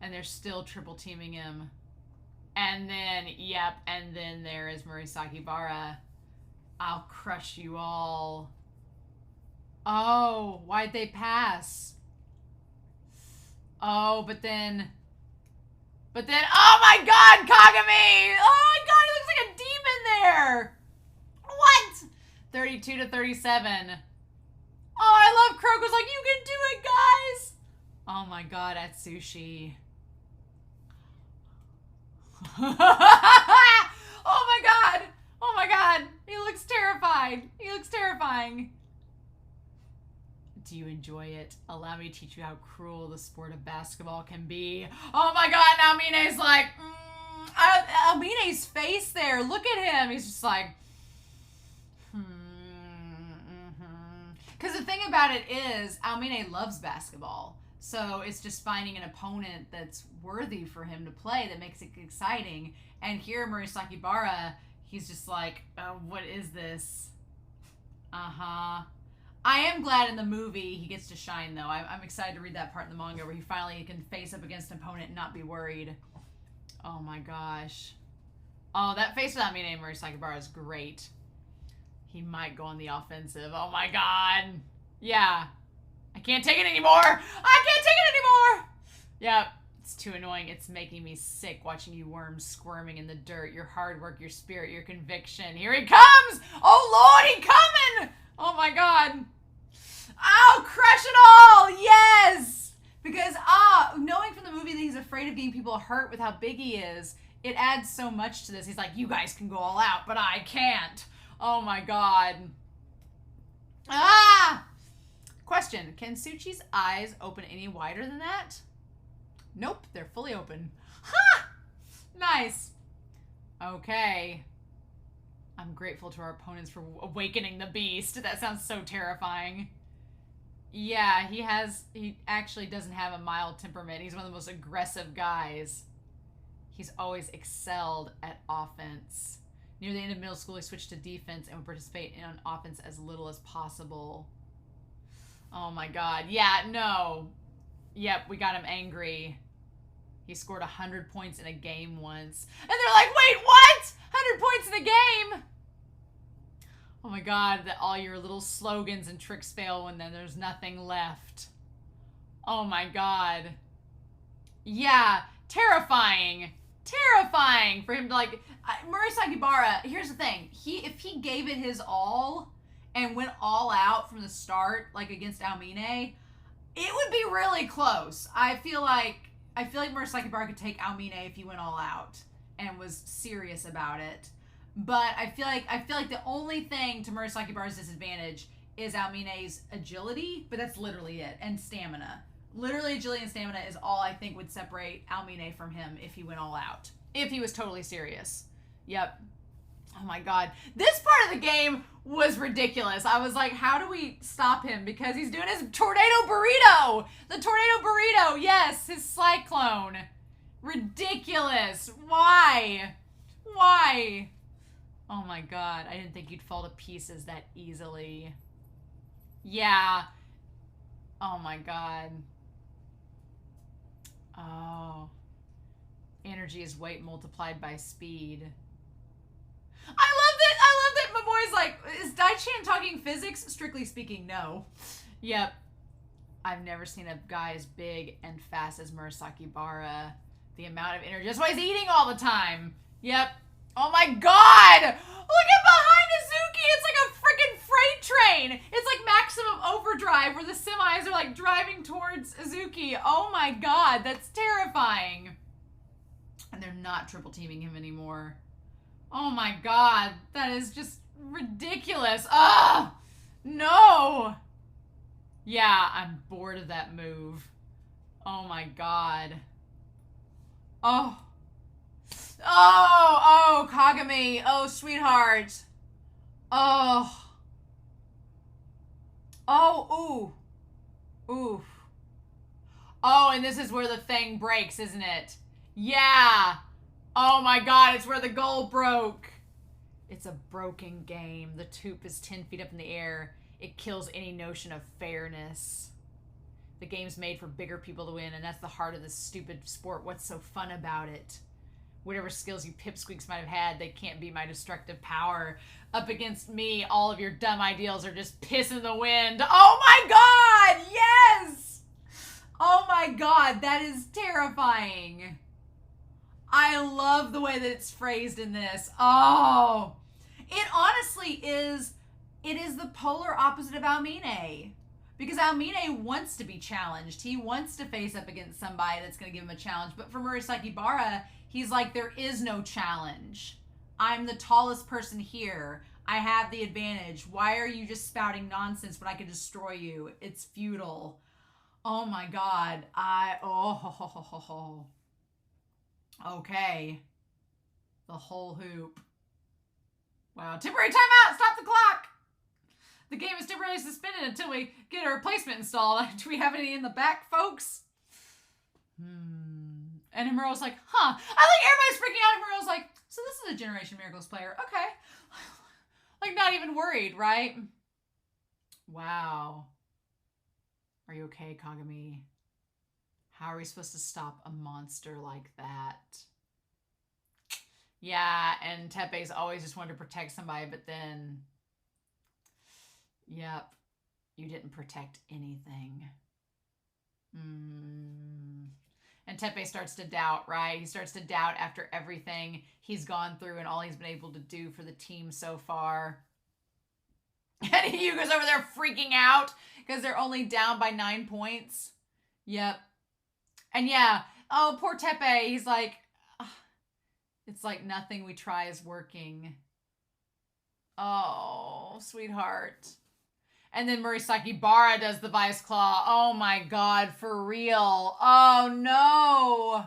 And they're still triple teaming him. And then, yep. And then there is Murasakibara. I'll crush you all. Oh, why'd they pass? Oh, but then, oh my God, Kagami! Oh my God, he looks like a demon there! What? 32-37. Oh, I love Kuroko's like, you can do it, guys! Oh my God, Atsushi. Oh my God! He looks terrified. He looks terrifying. Do you enjoy it? Allow me to teach you how cruel the sport of basketball can be. Oh my God, now Mine's like, Mine's face there. Look at him. He's just like, Because the thing about it is, Almine loves basketball. So it's just finding an opponent that's worthy for him to play that makes it exciting. And here, Murasakibara, he's just like, oh, what is this? I am glad in the movie he gets to shine, though. I'm excited to read that part in the manga where he finally can face up against an opponent and not be worried. Oh my gosh. Oh, that face without me named Murasakibara is great. He might go on the offensive. Oh my god. Yeah. I can't take it anymore. I can't take it anymore. Yep. It's too annoying. It's making me sick watching you worms squirming in the dirt. Your hard work, your spirit, your conviction. Here he comes. Oh Lord, he coming. Oh my god. Ow, crush it all. Yes. Because, knowing from the movie that he's afraid of getting people hurt with how big he is, it adds so much to this. He's like, you guys can go all out, but I can't. Oh my god. Question. Can Tsuchi's eyes open any wider than that? Nope, they're fully open. Ha! Nice. Okay. I'm grateful to our opponents for awakening the beast. That sounds so terrifying. Yeah, he actually doesn't have a mild temperament. He's one of the most aggressive guys. He's always excelled at offense. Near the end of middle school, he switched to defense and would participate in offense as little as possible. Oh my god. Yeah, no. Yep, we got him angry. He scored 100 points in a game once. And they're like, wait, what? 100 points in a game? Oh my god, that all your little slogans and tricks fail when then there's nothing left. Oh my god. Yeah, terrifying. Terrifying for him to like... Murasakibara, here's the thing. If he gave it his all and went all out from the start, like against Aomine, it would be really close. I feel like Murasakibara could take Aomine if he went all out and was serious about it. But I feel like the only thing to Murasakibara's disadvantage is Aomine's agility, but that's literally it, and stamina. Literally, agility and stamina is all I think would separate Aomine from him if he went all out. If he was totally serious. Yep. Oh my god. This part of the game was ridiculous. I was like, how do we stop him? Because he's doing his tornado burrito! The tornado burrito! Yes, his cyclone. Ridiculous. Why? Why? Oh my god. I didn't think you'd fall to pieces that easily. Yeah. Oh my god. Oh. Energy is weight multiplied by speed. I love that my boy's like, is Daichan talking physics? Strictly speaking, no. Yep. I've never seen a guy as big and fast as Murasakibara. The amount of energy. That's why he's eating all the time. Yep. Oh my god! Look at behind Izuki! It's like a freaking freight train! It's like maximum overdrive where the semis are like driving towards Izuki. Oh my god, that's terrifying. And they're not triple teaming him anymore. Oh my god, that is just ridiculous. Ugh! No! Yeah, I'm bored of that move. Oh my god. Oh. Oh, Kagami. Oh, sweetheart. Oh. Oh, ooh. Ooh. Oh, and this is where the thing breaks, isn't it? Yeah. Oh my god, it's where the goal broke. It's a broken game. The toop is 10 feet up in the air. It kills any notion of fairness. The game's made for bigger people to win, and that's the heart of this stupid sport. What's so fun about it? Whatever skills you pipsqueaks might have had, they can't be my destructive power. Up against me, all of your dumb ideals are just piss in the wind. Oh my god! Yes! Oh my god, that is terrifying. I love the way that it's phrased in this. Oh! It honestly is... It is the polar opposite of Aomine. Because Aomine wants to be challenged. He wants to face up against somebody that's going to give him a challenge. But for Murasakibara, he's like, there is no challenge. I'm the tallest person here. I have the advantage. Why are you just spouting nonsense when I can destroy you? It's futile. Oh my god. Okay. The whole hoop. Wow. Temporary timeout! Stop the clock! The game is temporarily suspended until we get a replacement installed. Do we have any in the back, folks? And Himuro's like, huh. I like everybody's freaking out. Himuro's like, so this is a Generation Miracles player. Okay. Like, not even worried, right? Wow. Are you okay, Kagami? How are we supposed to stop a monster like that? Yeah, and Tepe's always just wanted to protect somebody, but then... Yep. You didn't protect anything. And Tepe starts to doubt, right? He starts to doubt after everything he's gone through and all he's been able to do for the team so far. And Yugo's over there freaking out because they're only down by 9 points. Yep. And yeah, oh, poor Tepe. He's like, it's like nothing we try is working. Oh, sweetheart. And then Murasakibara does the Vice Claw. Oh my god, for real. Oh no.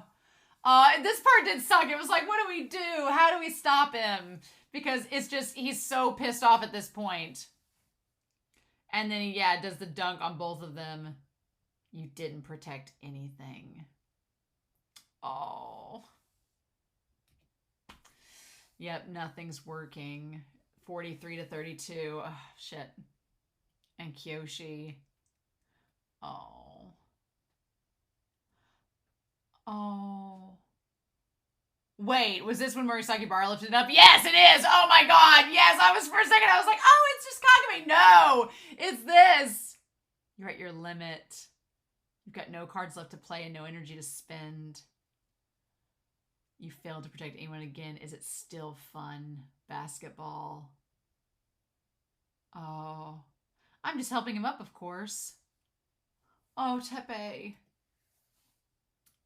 This part did suck. It was like, what do we do? How do we stop him? Because it's just, he's so pissed off at this point. And then he, yeah, does the dunk on both of them. You didn't protect anything. Oh. Yep, nothing's working. 43-32. Oh, shit. And Kyoshi. Oh. Oh. Wait, was this when Murasakibara lifted it up? Yes, it is! Oh my god! Yes, I was for a second, I was like, oh, it's just Kagami. No! It's this! You're at your limit. You've got no cards left to play and no energy to spend. You failed to protect anyone again. Is it still fun? Basketball. Oh. I'm just helping him up, of course. Oh, Tepe.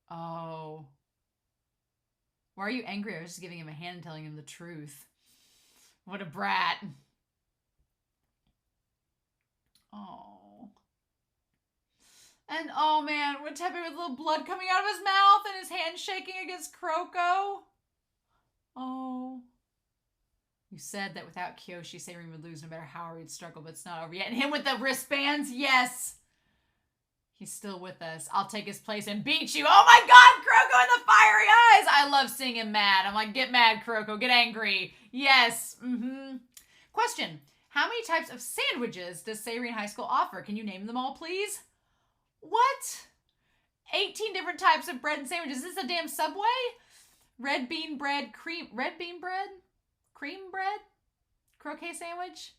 Oh. Why are you angry? I was just giving him a hand and telling him the truth. What a brat. Oh. And oh man, with Tepe with a little blood coming out of his mouth and his hand shaking against Kuroko. Oh. You said that without Kyoshi, SEIREN would lose no matter how hard he'd struggle, but it's not over yet. And him with the wristbands, yes. He's still with us. I'll take his place and beat you. Oh my god, Kuroko in the fiery eyes. I love seeing him mad. I'm like, get mad, Kuroko. Get angry. Yes. Question. How many types of sandwiches does SEIREN High School offer? Can you name them all, please? What? 18 different types of bread and sandwiches. Is this a damn Subway? Red bean bread, cream bread, croquet sandwich,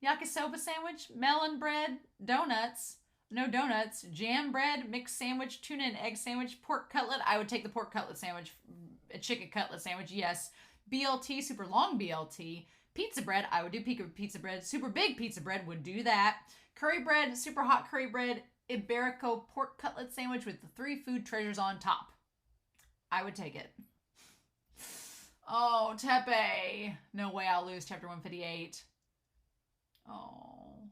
yakisoba sandwich, melon bread, donuts, no donuts, jam bread, mixed sandwich, tuna and egg sandwich, pork cutlet. I would take the pork cutlet sandwich. A chicken cutlet sandwich, yes. BLT, super long BLT. Pizza bread, I would do pizza bread. Super big pizza bread, would do that. Curry bread, super hot curry bread. Iberico pork cutlet sandwich with the 3 food treasures on top. I would take it. Oh, Tepe. No way I'll lose chapter 158. Oh.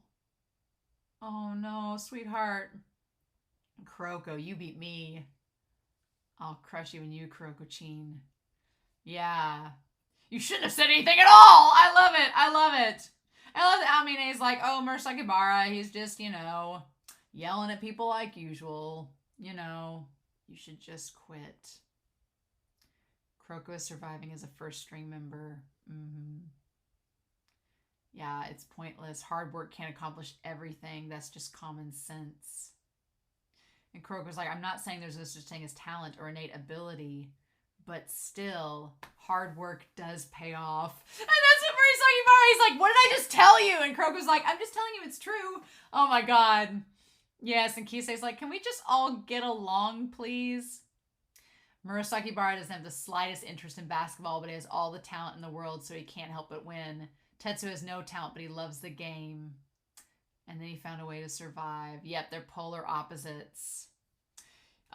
Oh no, sweetheart. Kuroko, you beat me. I'll crush even you, Kuroko-chin. Yeah. You shouldn't have said anything at all! I love it! I love it! I love that Amine's like, oh, Murasakibara, he's just, you know, yelling at people like usual. You know, you should just quit. Kuroko is surviving as a first string member. Yeah, it's pointless. Hard work can't accomplish everything. That's just common sense. And Kuroko's like, I'm not saying there's no such thing as talent or innate ability, but still, hard work does pay off. And that's what Murasakibara, he's like, what did I just tell you? And Kuroko's like, I'm just telling you it's true. Oh my god. Yes, and Kisei's like, can we just all get along, please? Murasakibara doesn't have the slightest interest in basketball, but he has all the talent in the world, so he can't help but win. Tetsuo has no talent, but he loves the game. And then he found a way to survive. Yep, they're polar opposites.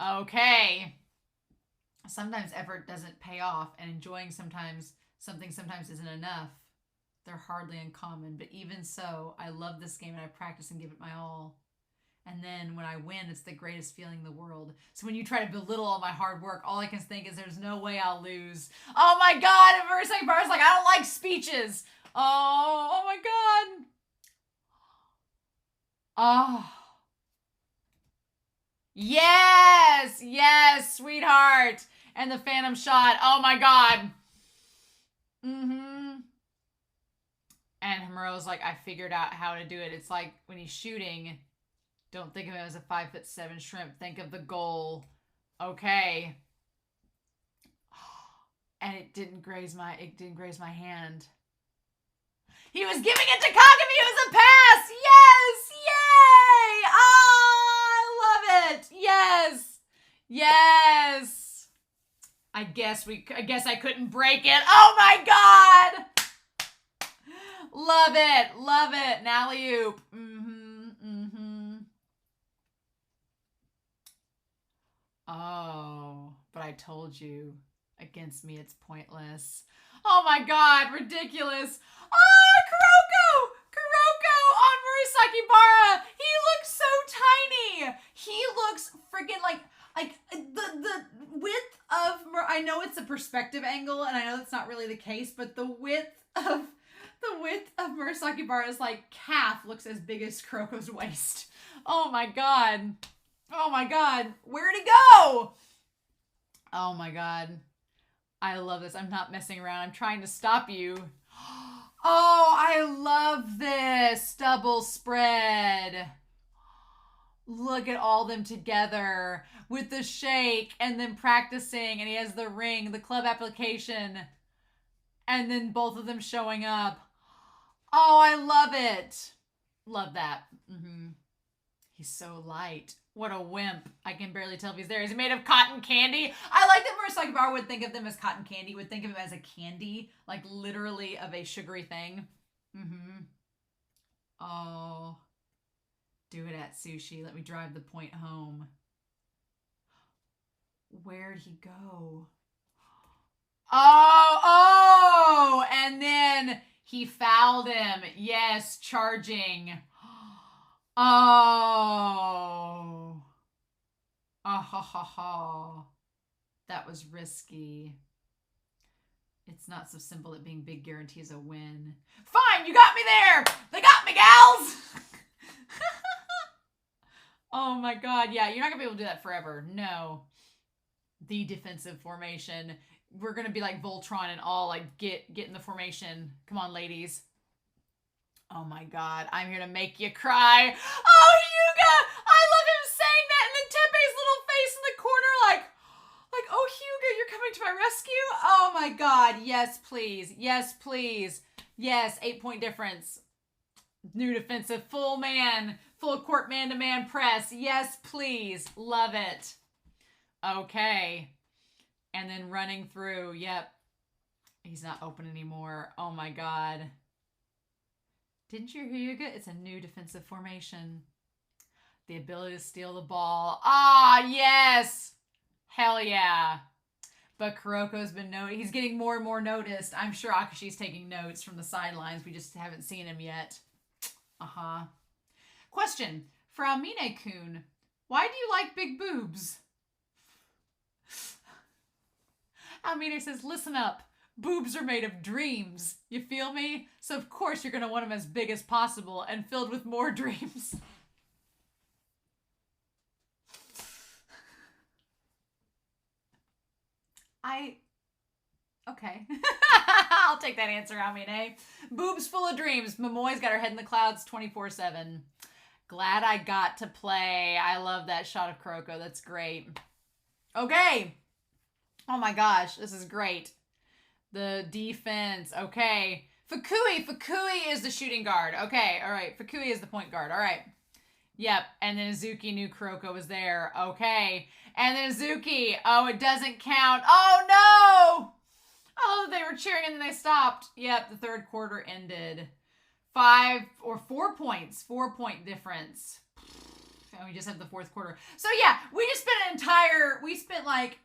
Okay. Sometimes effort doesn't pay off, and enjoying sometimes isn't enough. They're hardly uncommon, but even so, I love this game and I practice and give it my all. And then when I win, it's the greatest feeling in the world. So when you try to belittle all my hard work, all I can think is there's no way I'll lose. Oh my god! And Murasakibara's like, I don't like speeches. Oh my god. Oh. Yes! Yes, sweetheart! And the phantom shot. Oh my god. And Himuro's like, I figured out how to do it. It's like when he's shooting, don't think of him as a 5'7" shrimp. Think of the goal. Okay. And it didn't graze my hand. He was giving it to Kagami. It was a pass. Yes. Yay. Oh, I love it. Yes. Yes. I guess I couldn't break it. Oh my God. Love it. Love it. An alley-oop. Oh, but I told you. Against me, it's pointless. Oh my God, ridiculous. Oh, Kuroko on Murasakibara. He looks so tiny. He looks freaking like the width of, I know it's a perspective angle, and I know that's not really the case, but the width of Murasakibara's like calf looks as big as Kuroko's waist. Oh my God. Oh my God. Where'd he go? Oh my God. I love this. I'm not messing around. I'm trying to stop you. Oh, I love this. Double spread. Look at all them together with the shake and then practicing. And he has the ring, the club application. And then both of them showing up. Oh, I love it. Love that. He's so light. What a wimp. I can barely tell if he's there. Is he made of cotton candy? I like that Murasakibara would think of them as cotton candy. Would think of him as a candy. Like literally of a sugary thing. Oh. Do it at sushi. Let me drive the point home. Where'd he go? Oh. And then he fouled him. Yes, charging. Oh. That was risky. It's not so simple that being big guarantees a win. Fine, you got me there. They got me, gals. Oh my God. Yeah, you're not gonna be able to do that forever. No. The defensive formation. We're gonna be like Voltron and all like get in the formation. Come on, ladies. Oh my God, I'm here to make you cry. Oh, Hyuga! I love him saying that, and then Teppei's little face in the corner like, oh, Hyuga, you're coming to my rescue? Oh my God, yes, please. Yes, please. Yes, 8-point difference. New defensive, full court man-to-man press. Yes, please. Love it. Okay. And then running through, yep. He's not open anymore. Oh my God. Didn't you hear, Hyuga? It's a new defensive formation. The ability to steal the ball. Ah, yes! Hell yeah. But Kuroko's been he's getting more and more noticed. I'm sure Akashi's taking notes from the sidelines. We just haven't seen him yet. Question for Amine-kun. Why do you like big boobs? Amine says, listen up. Boobs are made of dreams. You feel me? So of course you're going to want them as big as possible and filled with more dreams. Okay. I'll take that answer, Amine. Boobs full of dreams. Momoi's got her head in the clouds 24/7. Glad I got to play. I love that shot of Kuroko. That's great. Okay. Oh my gosh. This is great. The defense. Okay. Fukui is the shooting guard. Okay. All right. Fukui is the point guard. All right. Yep. And then Izuki knew Kuroko was there. Okay. And then Izuki. Oh, it doesn't count. Oh, no. Oh, they were cheering and then they stopped. Yep. The third quarter ended. 4 points. 4-point difference. And we just have the fourth quarter. So yeah, we just spent like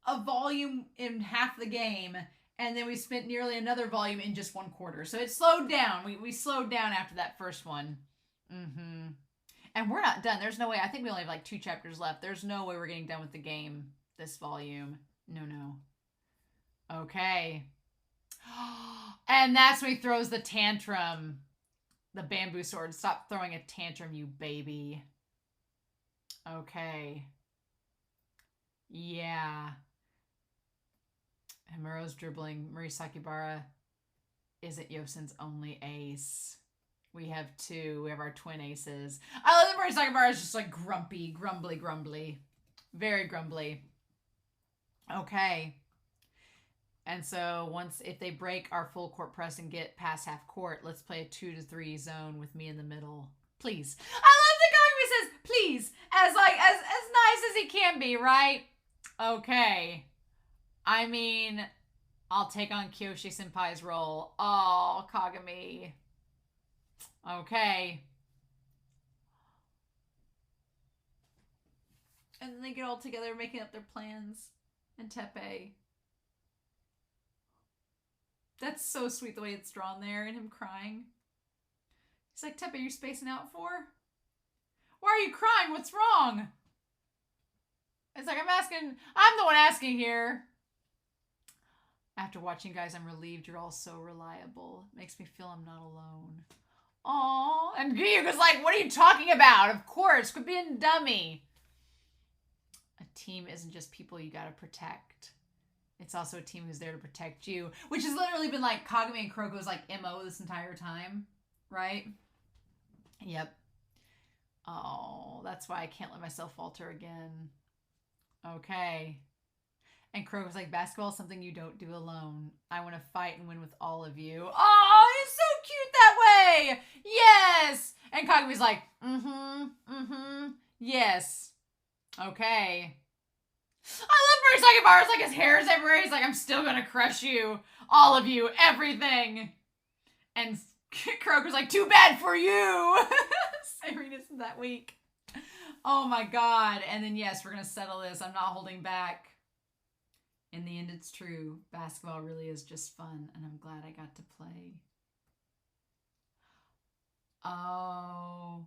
a volume in half the game. And then we spent nearly another volume in just one quarter. So it slowed down. We slowed down after that first one. And we're not done. There's no way. I think we only have like 2 chapters left. There's no way we're getting done with the game this volume. No. Okay. And that's when he throws the tantrum. The bamboo sword. Stop throwing a tantrum, you baby. Okay. Yeah. Himuro's dribbling Murasakibara. isn't Yosen's only ace. We have two. We have our twin aces. I love that Murasakibara is just like grumpy, grumbly. Very grumbly. Okay. And so if they break our full court press and get past half court, let's play a 2-3 zone with me in the middle. Please. I love that Kagami says please as nice as he can be, right? Okay. I mean, I'll take on Kyoshi Senpai's role. Oh, Kagami. Okay. And then they get all together making up their plans. And Teppei. That's so sweet the way it's drawn there and him crying. He's like, Teppei, you're spacing out for? Why are you crying? What's wrong? It's like, I'm the one asking here. After watching you guys, I'm relieved you're all so reliable. It makes me feel I'm not alone. Aww. And Gyuga's like, what are you talking about? Of course, quit being dummy. A team isn't just people you gotta protect. It's also a team who's there to protect you. Which has literally been like Kagami and Kuroko's like MO this entire time. Right? Yep. Oh, that's why I can't let myself falter again. Okay. And Kuroko's like, basketball is something you don't do alone. I want to fight and win with all of you. Oh, he's so cute that way. Yes. And Kagami's like, yes. Okay. I love Murasakibara's like his hair is everywhere. He's like, I'm still going to crush you. All of you. Everything. And Kuroko's like, too bad for you. SEIREN isn't that weak. Oh my God. And then yes, we're going to settle this. I'm not holding back. In the end, it's true. Basketball really is just fun, and I'm glad I got to play. Oh,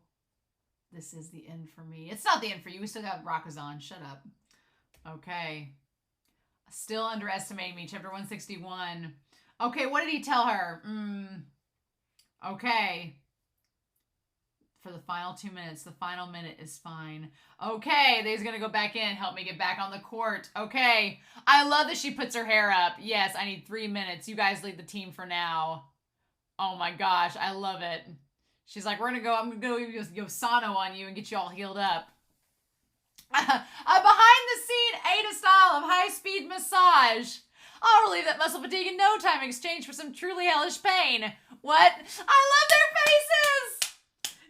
this is the end for me. It's not the end for you. We still got Rakuzan. Shut up. Okay. Still underestimating me. Chapter 161. Okay, what did he tell her? Okay. For the final 2 minutes. The final minute is fine. Okay, they's going to go back in. Help me get back on the court. Okay. I love that she puts her hair up. Yes, I need 3 minutes. You guys lead the team for now. Oh my gosh, I love it. She's like, I'm going to go Yosano on you and get you all healed up. A behind-the-scene Ada style of high-speed massage. I'll relieve that muscle fatigue in no time in exchange for some truly hellish pain. What? I love their faces!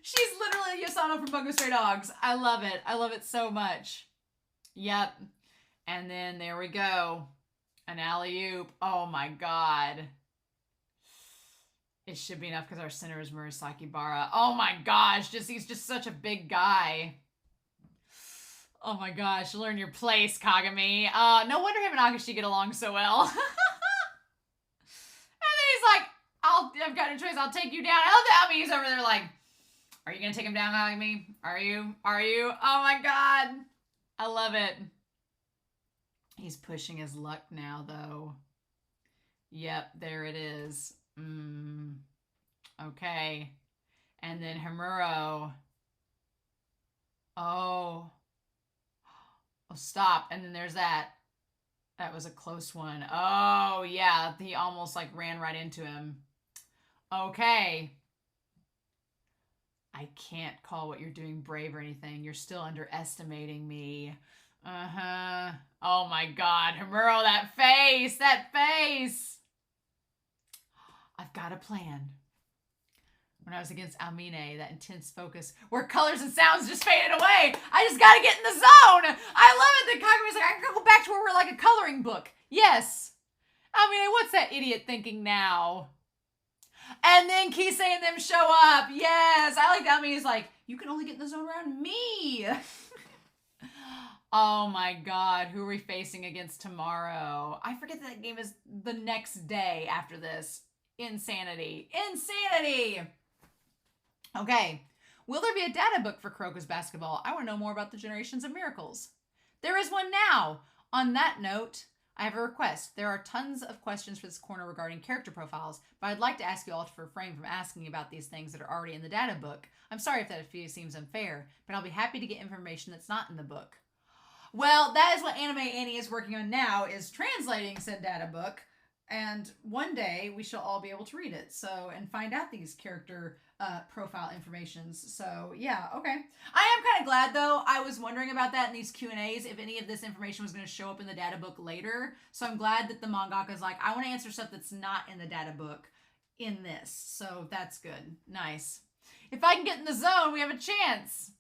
She's literally Yosano from Bungo Stray Dogs. I love it. I love it so much. Yep. And then there we go. An alley-oop. Oh my God. It should be enough because our center is Murasakibara. Oh my gosh. He's just such a big guy. Oh my gosh. Learn your place, Kagami. No wonder him and Akashi get along so well. And then he's like, I've got no choice. I'll take you down. I love that Ami's over there like, are you going to take him down, Kagami? Are you? Oh my God. I love it. He's pushing his luck now, though. Yep, there it is. Okay. And then Himuro. Oh, stop. And then there's that. That was a close one. Oh, yeah. He almost like ran right into him. Okay. I can't call what you're doing brave or anything. You're still underestimating me. Oh my God. Himuro, that face. I've got a plan. When I was against Almine, that intense focus where colors and sounds just faded away. I just gotta get in the zone. I love it that Kagami's like, I can go back to where we're like a coloring book. Yes. Almine, what's that idiot thinking now? And then Kisei and them show up. Yes. I like that. Almine's like, you can only get in the zone around me. Oh my God. Who are we facing against tomorrow? I forget that game is the next day after this. Insanity. Okay. Will there be a data book for Kuroko's basketball? I want to know more about the Generations of Miracles. There is one now. On that note, I have a request. There are tons of questions for this corner regarding character profiles, but I'd like to ask you all to refrain from asking about these things that are already in the data book. I'm sorry if that seems unfair, but I'll be happy to get information that's not in the book. Well, that is what Anime Annie is working on now, is translating said data book. And one day we shall all be able to read it. So, and find out these character profile informations. So, yeah, okay. I am kind of glad though. I was wondering about that in these Q&As if any of this information was going to show up in the data book later. So I'm glad that the mangaka is like, I want to answer stuff that's not in the data book in this. So that's good. Nice. If I can get in the zone, we have a chance.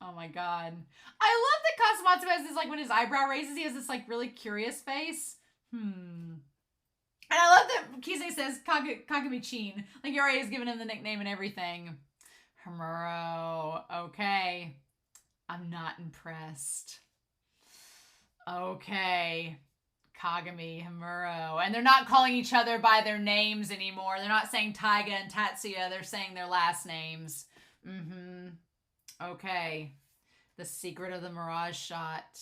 Oh my god. I love that Kasamatsu has this, like, when his eyebrow raises, he has this, like, really curious face. And I love that Kisei says Kagami-chin. Like, he already has given him the nickname and everything. Homuro. Okay. I'm not impressed. Okay. Kagami, Homuro. And they're not calling each other by their names anymore. They're not saying Taiga and Tatsuya. They're saying their last names. Okay. The secret of the Mirage shot.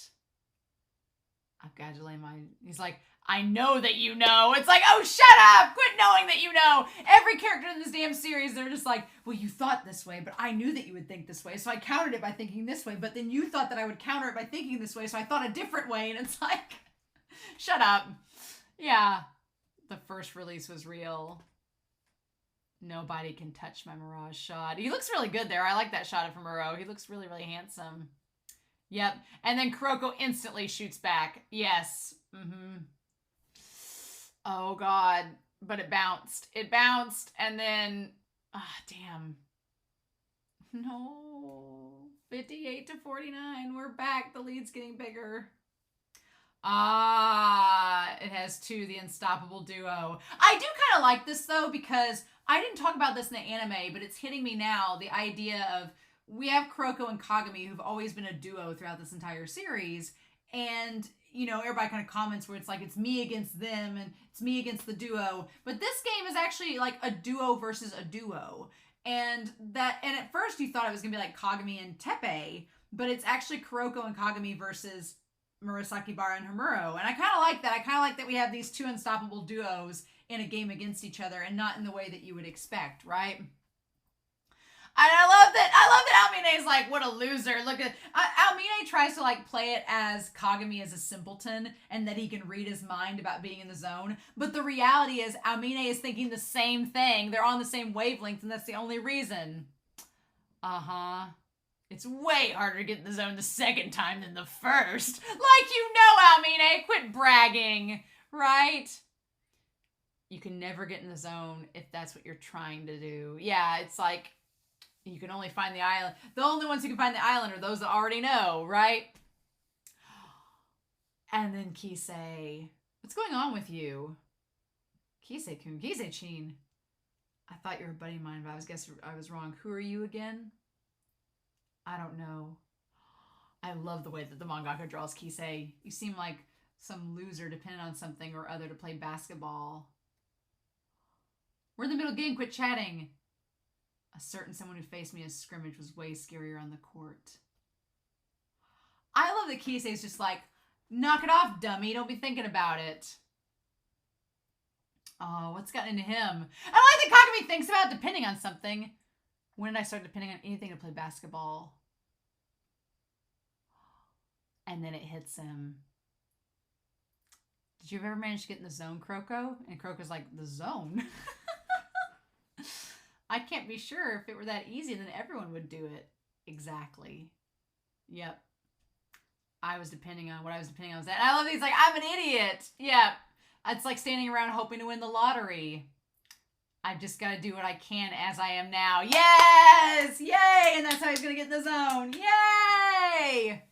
I've got to lay my... He's like, I know that you know. It's like, oh, shut up! Quit knowing that you know! Every character in this damn series, they're just like, well, you thought this way, but I knew that you would think this way, so I countered it by thinking this way, but then you thought that I would counter it by thinking this way, so I thought a different way, and it's like, shut up. Yeah. The first release was real. Nobody can touch my Mirage shot. He looks really good there. I like that shot of Homuro. He looks really, really handsome. Yep. And then Kuroko instantly shoots back. Yes. Oh, God. But it bounced. It bounced, and then... damn. No. 58 to 49. We're back. The lead's getting bigger. It has two, the unstoppable duo. I do kind of like this, though, because I didn't talk about this in the anime, but it's hitting me now, the idea of we have Kuroko and Kagami, who've always been a duo throughout this entire series, and, you know, everybody kind of comments where it's like, it's me against them, and it's me against the duo, but this game is actually like a duo versus a duo, and at first you thought it was gonna be like Kagami and Teppei, but it's actually Kuroko and Kagami versus Murasakibara and Homuro, and I kind of like that. I kind of like that we have these two unstoppable duos in a game against each other, and not in the way that you would expect, right? And I love that Almine is like, what a loser. Look at Almine tries to like play it as Kagami as a simpleton and that he can read his mind about being in the zone. But the reality is Almine is thinking the same thing. They're on the same wavelength, and that's the only reason. It's way harder to get in the zone the second time than the first. Like, you know, Almine, quit bragging, right? You can never get in the zone if that's what you're trying to do. Yeah, it's like, you can only find the island. The only ones who can find the island are those that already know, right? And then Kisei. What's going on with you? Kisei-kun, Kisei-chin. I thought you were a buddy of mine, but I was wrong. Who are you again? I don't know. I love the way that the mangaka draws Kisei. You seem like some loser dependent on something or other to play basketball. We're in the middle game, quit chatting. A certain someone who faced me as scrimmage was way scarier on the court. I love that Kisei's just like, knock it off, dummy. Don't be thinking about it. Oh, what's gotten into him? I like that Kagami thinks about depending on something. When did I start depending on anything to play basketball? And then it hits him. Did you ever manage to get in the zone, Kuroko? And Kuroko's like, the zone? I can't be sure. If it were that easy, then everyone would do it. Exactly. Yep. I was depending on what I was depending on. Was that. And I love these, like, I'm an idiot. Yep. It's like standing around hoping to win the lottery. I've just got to do what I can as I am now. Yes! Yay! And that's how he's going to get in the zone. Yay!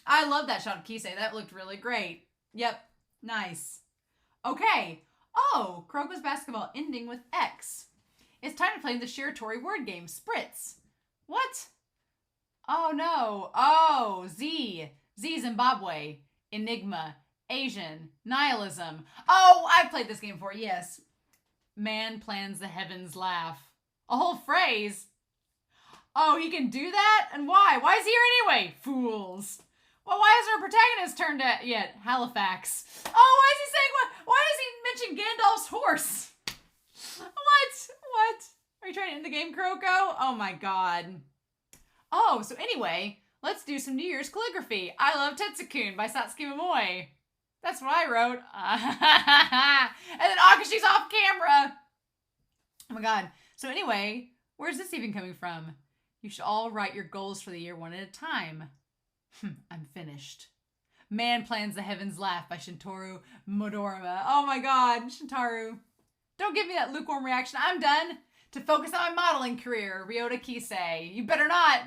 I love that shot of Kisei. That looked really great. Yep. Nice. Okay. Oh, Kuroko's basketball ending with X. It's time to play the Shiratori word game, Spritz. What? Oh, no. Oh, Z. Z Zimbabwe. Enigma. Asian. Nihilism. Oh, I've played this game before. Yes. Man plans the heavens laugh. A whole phrase. Oh, he can do that? And why? Why is he here anyway? Fools. Well, why hasn't our protagonist turned up yet? Halifax. Oh, why is he saying what? Why does he mention Gandalf's horse? What? Are you trying to end the game, Kuroko? Oh my god. Oh, so anyway, let's do some New Year's calligraphy. I Love Tetsukun by Satsuki Momoi. That's what I wrote. And then Akashi's off camera. Oh my god. So anyway, where's this even coming from? You should all write your goals for the year one at a time. I'm finished. Man Plans the Heavens Laugh by Shintaro Modorama. Oh my god, Shintaro. Don't give me that lukewarm reaction. I'm done. To focus on my modeling career, Ryota Kisei. You better not.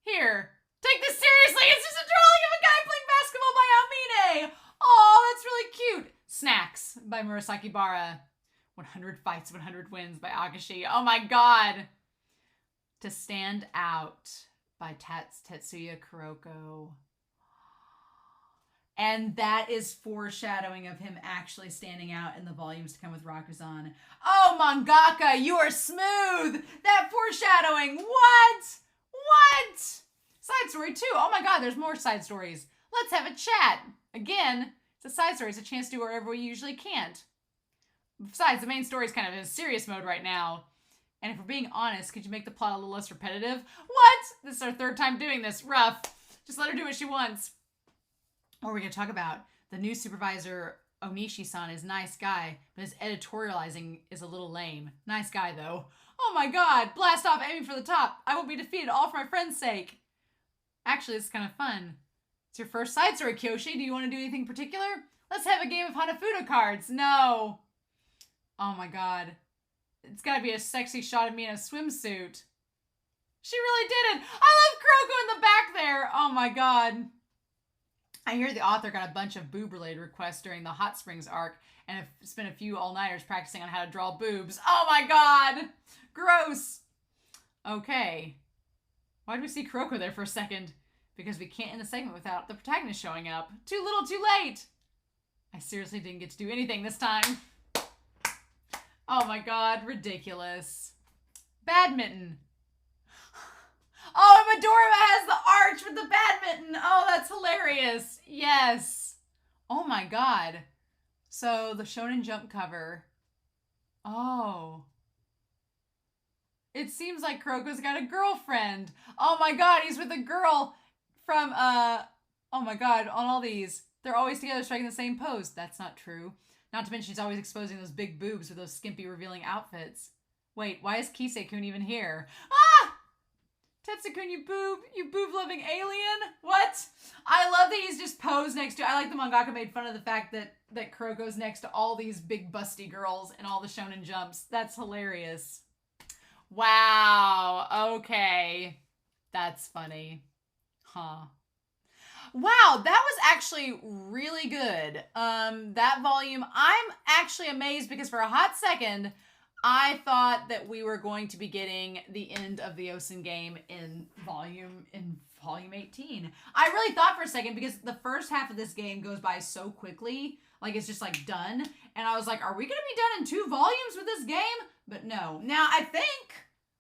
Here, take this seriously. It's just a drawing of a guy playing basketball by Almine. Oh, that's really cute. Snacks by Murasakibara. 100 Fights, 100 Wins by Akashi. Oh my god. To Stand Out by Tetsuya Kuroko. And that is foreshadowing of him actually standing out in the volumes to come with Rakuzan. Oh, mangaka, you are smooth! That foreshadowing! What? What? Side story 2. Oh my god, there's more side stories. Let's have a chat. Again, it's a side story. It's a chance to do wherever we usually can't. Besides, the main story is kind of in serious mode right now. And if we're being honest, could you make the plot a little less repetitive? What? This is our 3rd time doing this. Rough. Just let her do what she wants. What are we going to talk about? The new supervisor, Onishi-san, is a nice guy, but his editorializing is a little lame. Nice guy, though. Oh my god! Blast off, aiming for the top! I won't be defeated, all for my friend's sake! Actually, it's kind of fun. It's your first side story, Kyoshi. Do you want to do anything particular? Let's have a game of Hanafuda cards. No! Oh my god. It's gotta be a sexy shot of me in a swimsuit. She really did it! I love Kuroko in the back there! Oh my god. I hear the author got a bunch of boob-related requests during the Hot Springs arc and have spent a few all-nighters practicing on how to draw boobs. Oh my god! Gross! Okay. Why did we see Kuroko there for a second? Because we can't end the segment without the protagonist showing up. Too little, too late! I seriously didn't get to do anything this time. Oh my god, ridiculous. Badminton. Oh, and Midorima has the arch with the badminton. Oh, that's hilarious. Yes. Oh my god. So, the Shonen Jump cover. Oh. It seems like Kuroko's got a girlfriend. Oh my god, he's with a girl from, oh my god, on all these. They're always together striking the same pose. That's not true. Not to mention she's always exposing those big boobs with those skimpy revealing outfits. Wait, why is Kisei-kun even here? Ah! Tetsu-kun, you boob-loving alien? What? I love that he's just posed next to... I like the mangaka made fun of the fact that Kuroko's next to all these big busty girls in all the Shonen Jumps. That's hilarious. Wow. Okay. That's funny. Huh. Wow, that was actually really good. That volume, I'm actually amazed because for a hot second, I thought that we were going to be getting the end of the Yosen game in volume 18. I really thought for a second because the first half of this game goes by so quickly, like it's just like done. And I was like, are we going to be done in 2 volumes with this game? But no. Now I think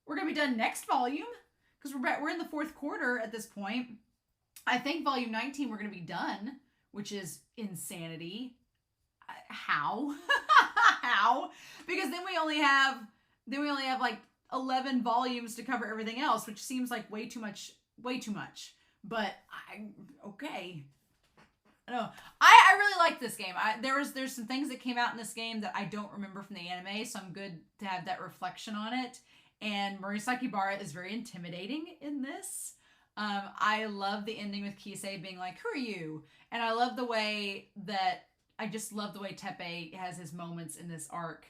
we're going to be done next volume because we're in the 4th quarter at this point. I think volume 19 we're going to be done, which is insanity. How? How? Because then we only have like 11 volumes to cover everything else, which seems like way too much. But okay. No, I really like this game. There's some things that came out in this game that I don't remember from the anime, so I'm good to have that reflection on it. And Murasakibara is very intimidating in this. I love the ending with Kisei being like, who are you? And I love the way that, I just love the way Teppei has his moments in this arc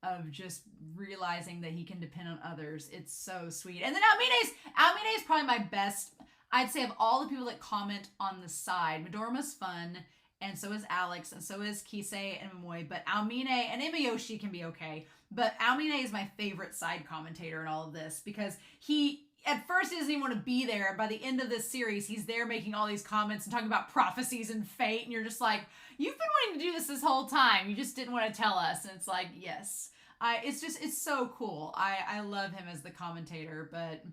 of just realizing that he can depend on others. It's so sweet. And then Almine is probably my best, I'd say, of all the people that comment on the side. Midorima's fun, and so is Alex, and so is Kisei and Momoi, but Almine and Imayoshi can be okay. But Almine is my favorite side commentator in all of this because he... At first, he doesn't even want to be there. By the end of this series, he's there making all these comments and talking about prophecies and fate. And you're just like, you've been wanting to do this whole time. You just didn't want to tell us. And it's like, yes. It's so cool. I love him as the commentator. But,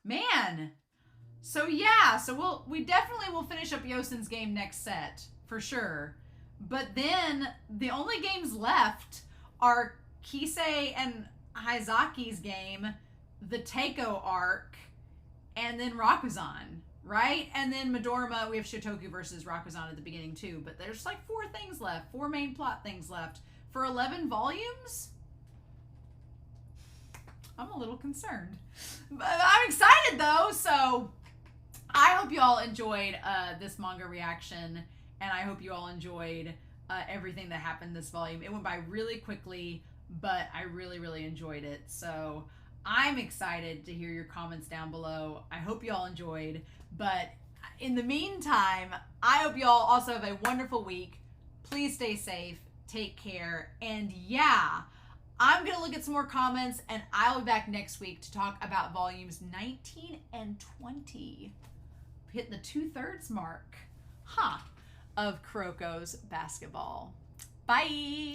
man. So, yeah. So, we definitely will finish up Yosen's game next set. For sure. But then, the only games left are Kisei and Heizaki's game, the Teiko arc, and then Rakuzan, right? And then Midorima, we have Shotoku versus Rakuzan at the beginning too, but there's like 4 things left, 4 main plot things left for 11 volumes. I'm a little concerned, but I'm excited though. So I hope you all enjoyed this manga reaction, and I hope you all enjoyed everything that happened this volume. It went by really quickly, but I really, really enjoyed it. So I'm excited to hear your comments down below. I hope you all enjoyed, but in the meantime, I hope you all also have a wonderful week. Please stay safe, take care, and yeah, I'm going to look at some more comments, and I'll be back next week to talk about volumes 19 and 20. Hit the 2/3 mark, of Kuroko's basketball. Bye!